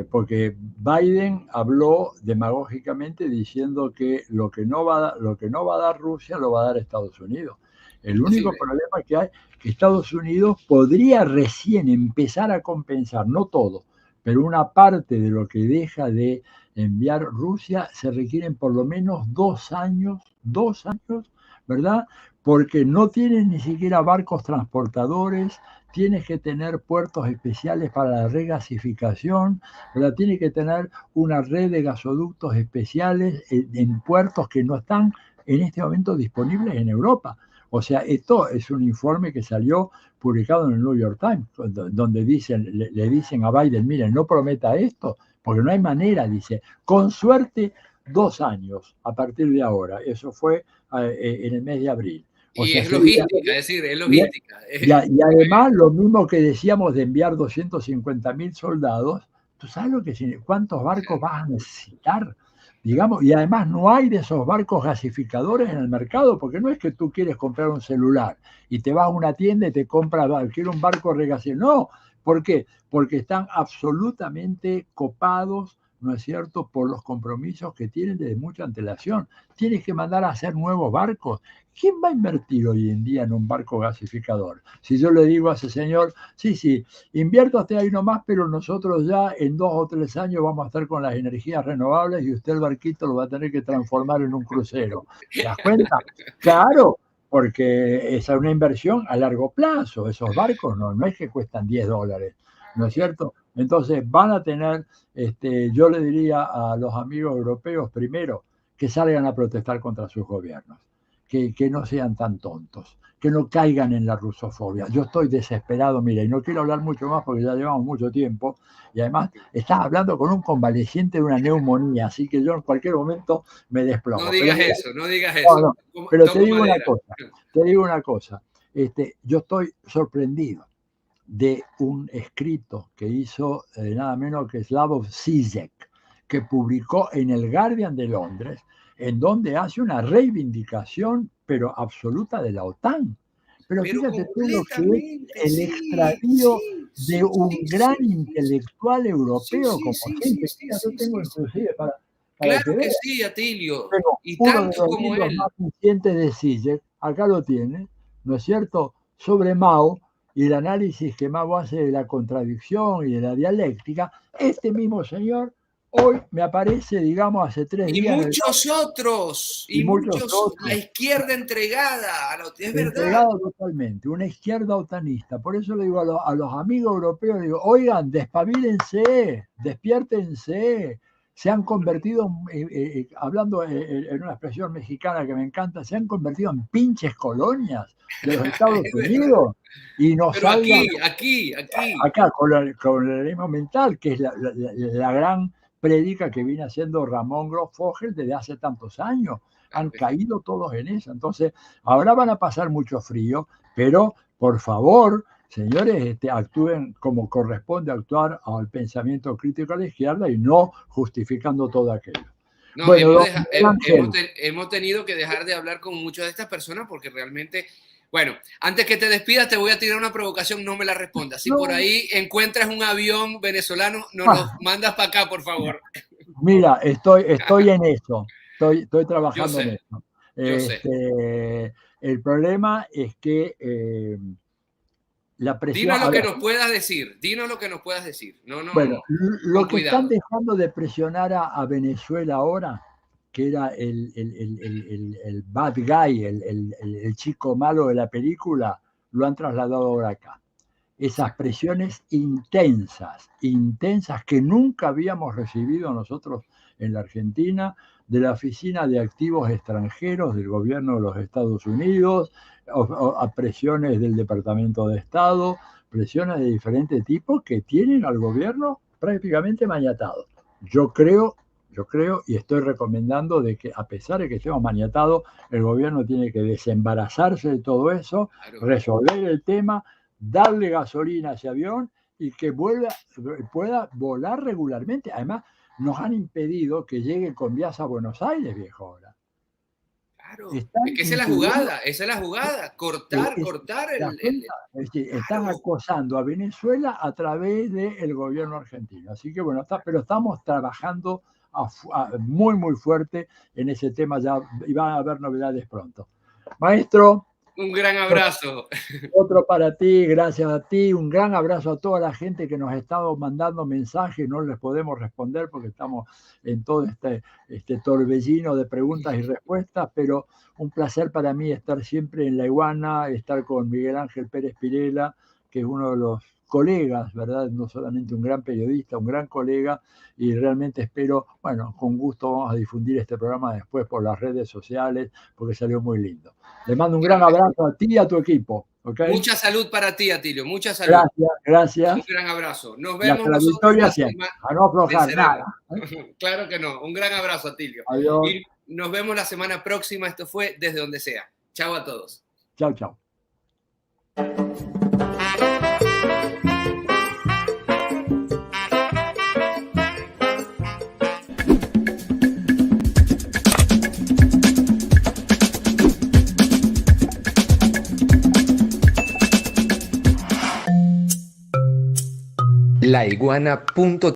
Porque Biden habló demagógicamente diciendo que lo que no va a dar Rusia lo va a dar Estados Unidos. El único problema que hay es que Estados Unidos podría recién empezar a compensar, no todo, pero una parte de lo que deja de enviar Rusia. Se requieren por lo menos 2 años, ¿verdad? Porque no tienes ni siquiera barcos transportadores, tienes que tener puertos especiales para la regasificación, ¿verdad? Tienes que tener una red de gasoductos especiales en puertos que no están en este momento disponibles en Europa. O sea, esto es un informe que salió publicado en el New York Times, donde le dicen a Biden, miren, no prometa esto, porque no hay manera, dice, con suerte 2 años a partir de ahora. Eso fue en el mes de abril. O sea, es logística, es decir, es logística. Y además, lo mismo que decíamos de enviar 250.000 soldados, ¿tú sabes cuántos barcos vas a necesitar? Digamos, y además no hay de esos barcos gasificadores en el mercado, porque no es que tú quieres comprar un celular y te vas a una tienda y te compras, quiero un barco regasificador. No, ¿por qué? Porque están absolutamente copados, ¿no es cierto?, por los compromisos que tienen desde mucha antelación. Tienes que mandar a hacer nuevos barcos. ¿Quién va a invertir hoy en día en un barco gasificador? Si yo le digo a ese señor, sí, invierta usted ahí nomás, pero nosotros ya en 2 o 3 años vamos a estar con las energías renovables y usted el barquito lo va a tener que transformar en un crucero. ¿Te das cuenta? Claro, porque esa es una inversión a largo plazo. Esos barcos no es que cuestan $10, ¿no es cierto? Entonces van a tener, yo le diría a los amigos europeos primero que salgan a protestar contra sus gobiernos. Que no sean tan tontos, que no caigan en la rusofobia. Yo estoy desesperado, mira, y no quiero hablar mucho más porque ya llevamos mucho tiempo, y además estás hablando con un convaleciente de una neumonía, así que yo en cualquier momento me desplomo. No digas eso, no digas eso. No, pero te digo una cosa, yo estoy sorprendido de un escrito que hizo nada menos que Slavoj Žižek, que publicó en el Guardian de Londres, en donde hace una reivindicación, pero absoluta, de la OTAN. Pero fíjate tú lo que es el extravío de un gran intelectual europeo como siempre. Yo tengo inclusive para claro que sí, Atilio. Y tanto como él. Uno de los libros más recientes de Žižek, acá lo tiene, ¿no es cierto?, sobre Mao y el análisis que Mao hace de la contradicción y de la dialéctica. Este mismo señor hoy me aparece, digamos, hace 3 días. Muchos otros. Y muchos otros. La izquierda entregada. Es verdad. Entregada totalmente. Una izquierda otanista. Por eso le digo a los amigos europeos, digo, oigan, despabilense, despiértense. Se han convertido, hablando en una expresión mexicana que me encanta, se han convertido en pinches colonias de los Estados Unidos. Y nos Pero aquí. Acá, con el realismo mental, que es la gran prédica que viene haciendo Ramón Grosfogel desde hace tantos años. Han caído todos en eso. Entonces, ahora van a pasar mucho frío, pero por favor, señores, actúen como corresponde actuar al pensamiento crítico a la izquierda y no justificando todo aquello. No, Bueno, hemos tenido que dejar de hablar con muchas de estas personas porque realmente, bueno, antes que te despidas te voy a tirar una provocación, no me la respondas. Si por ahí encuentras un avión venezolano, nos lo mandas para acá, por favor. Mira, estoy en eso, estoy trabajando en eso. Yo sé. El problema es que la presión... Dinos lo que nos puedas decir, dinos lo que nos puedas decir. No, bueno, lo con que cuidado. están dejando de presionar a Venezuela ahora, que era el bad guy, el chico malo de la película, lo han trasladado ahora acá. Esas presiones intensas que nunca habíamos recibido nosotros en la Argentina, de la Oficina de Activos Extranjeros del gobierno de los Estados Unidos, a presiones del Departamento de Estado, presiones de diferentes tipos que tienen al gobierno prácticamente maniatado. Yo creo y estoy recomendando de que a pesar de que estemos maniatados, el gobierno tiene que desembarazarse de todo eso, resolver el tema, darle gasolina a ese avión y que pueda volar regularmente. Además, nos han impedido que llegue con vías a Buenos Aires, viejo, ahora. Claro, es que esa es la jugada, cortar están acosando a Venezuela a través del gobierno argentino. Así que bueno, pero estamos trabajando muy, muy fuerte en ese tema ya y van a haber novedades pronto. Maestro, un gran abrazo. Otro para ti, gracias a ti. Un gran abrazo a toda la gente que nos ha estado mandando mensajes. No les podemos responder porque estamos en todo este torbellino de preguntas y respuestas, pero un placer para mí estar siempre en La Iguana, estar con Miguel Ángel Pérez Pirela, que es uno de los colegas, ¿verdad? No solamente un gran periodista, un gran colega, y realmente espero, bueno, con gusto vamos a difundir este programa después por las redes sociales, porque salió muy lindo. Le mando un gran abrazo a ti y a tu equipo. ¿Okay? Mucha salud para ti, Atilio, mucha salud. Gracias. Un gran abrazo. Nos vemos la victoria siempre. A no aflojar nada. Claro que no. Un gran abrazo, Atilio. Adiós. Y nos vemos la semana próxima. Esto fue Desde Donde Sea. Chao a todos. Chao, chao. laiguana.tv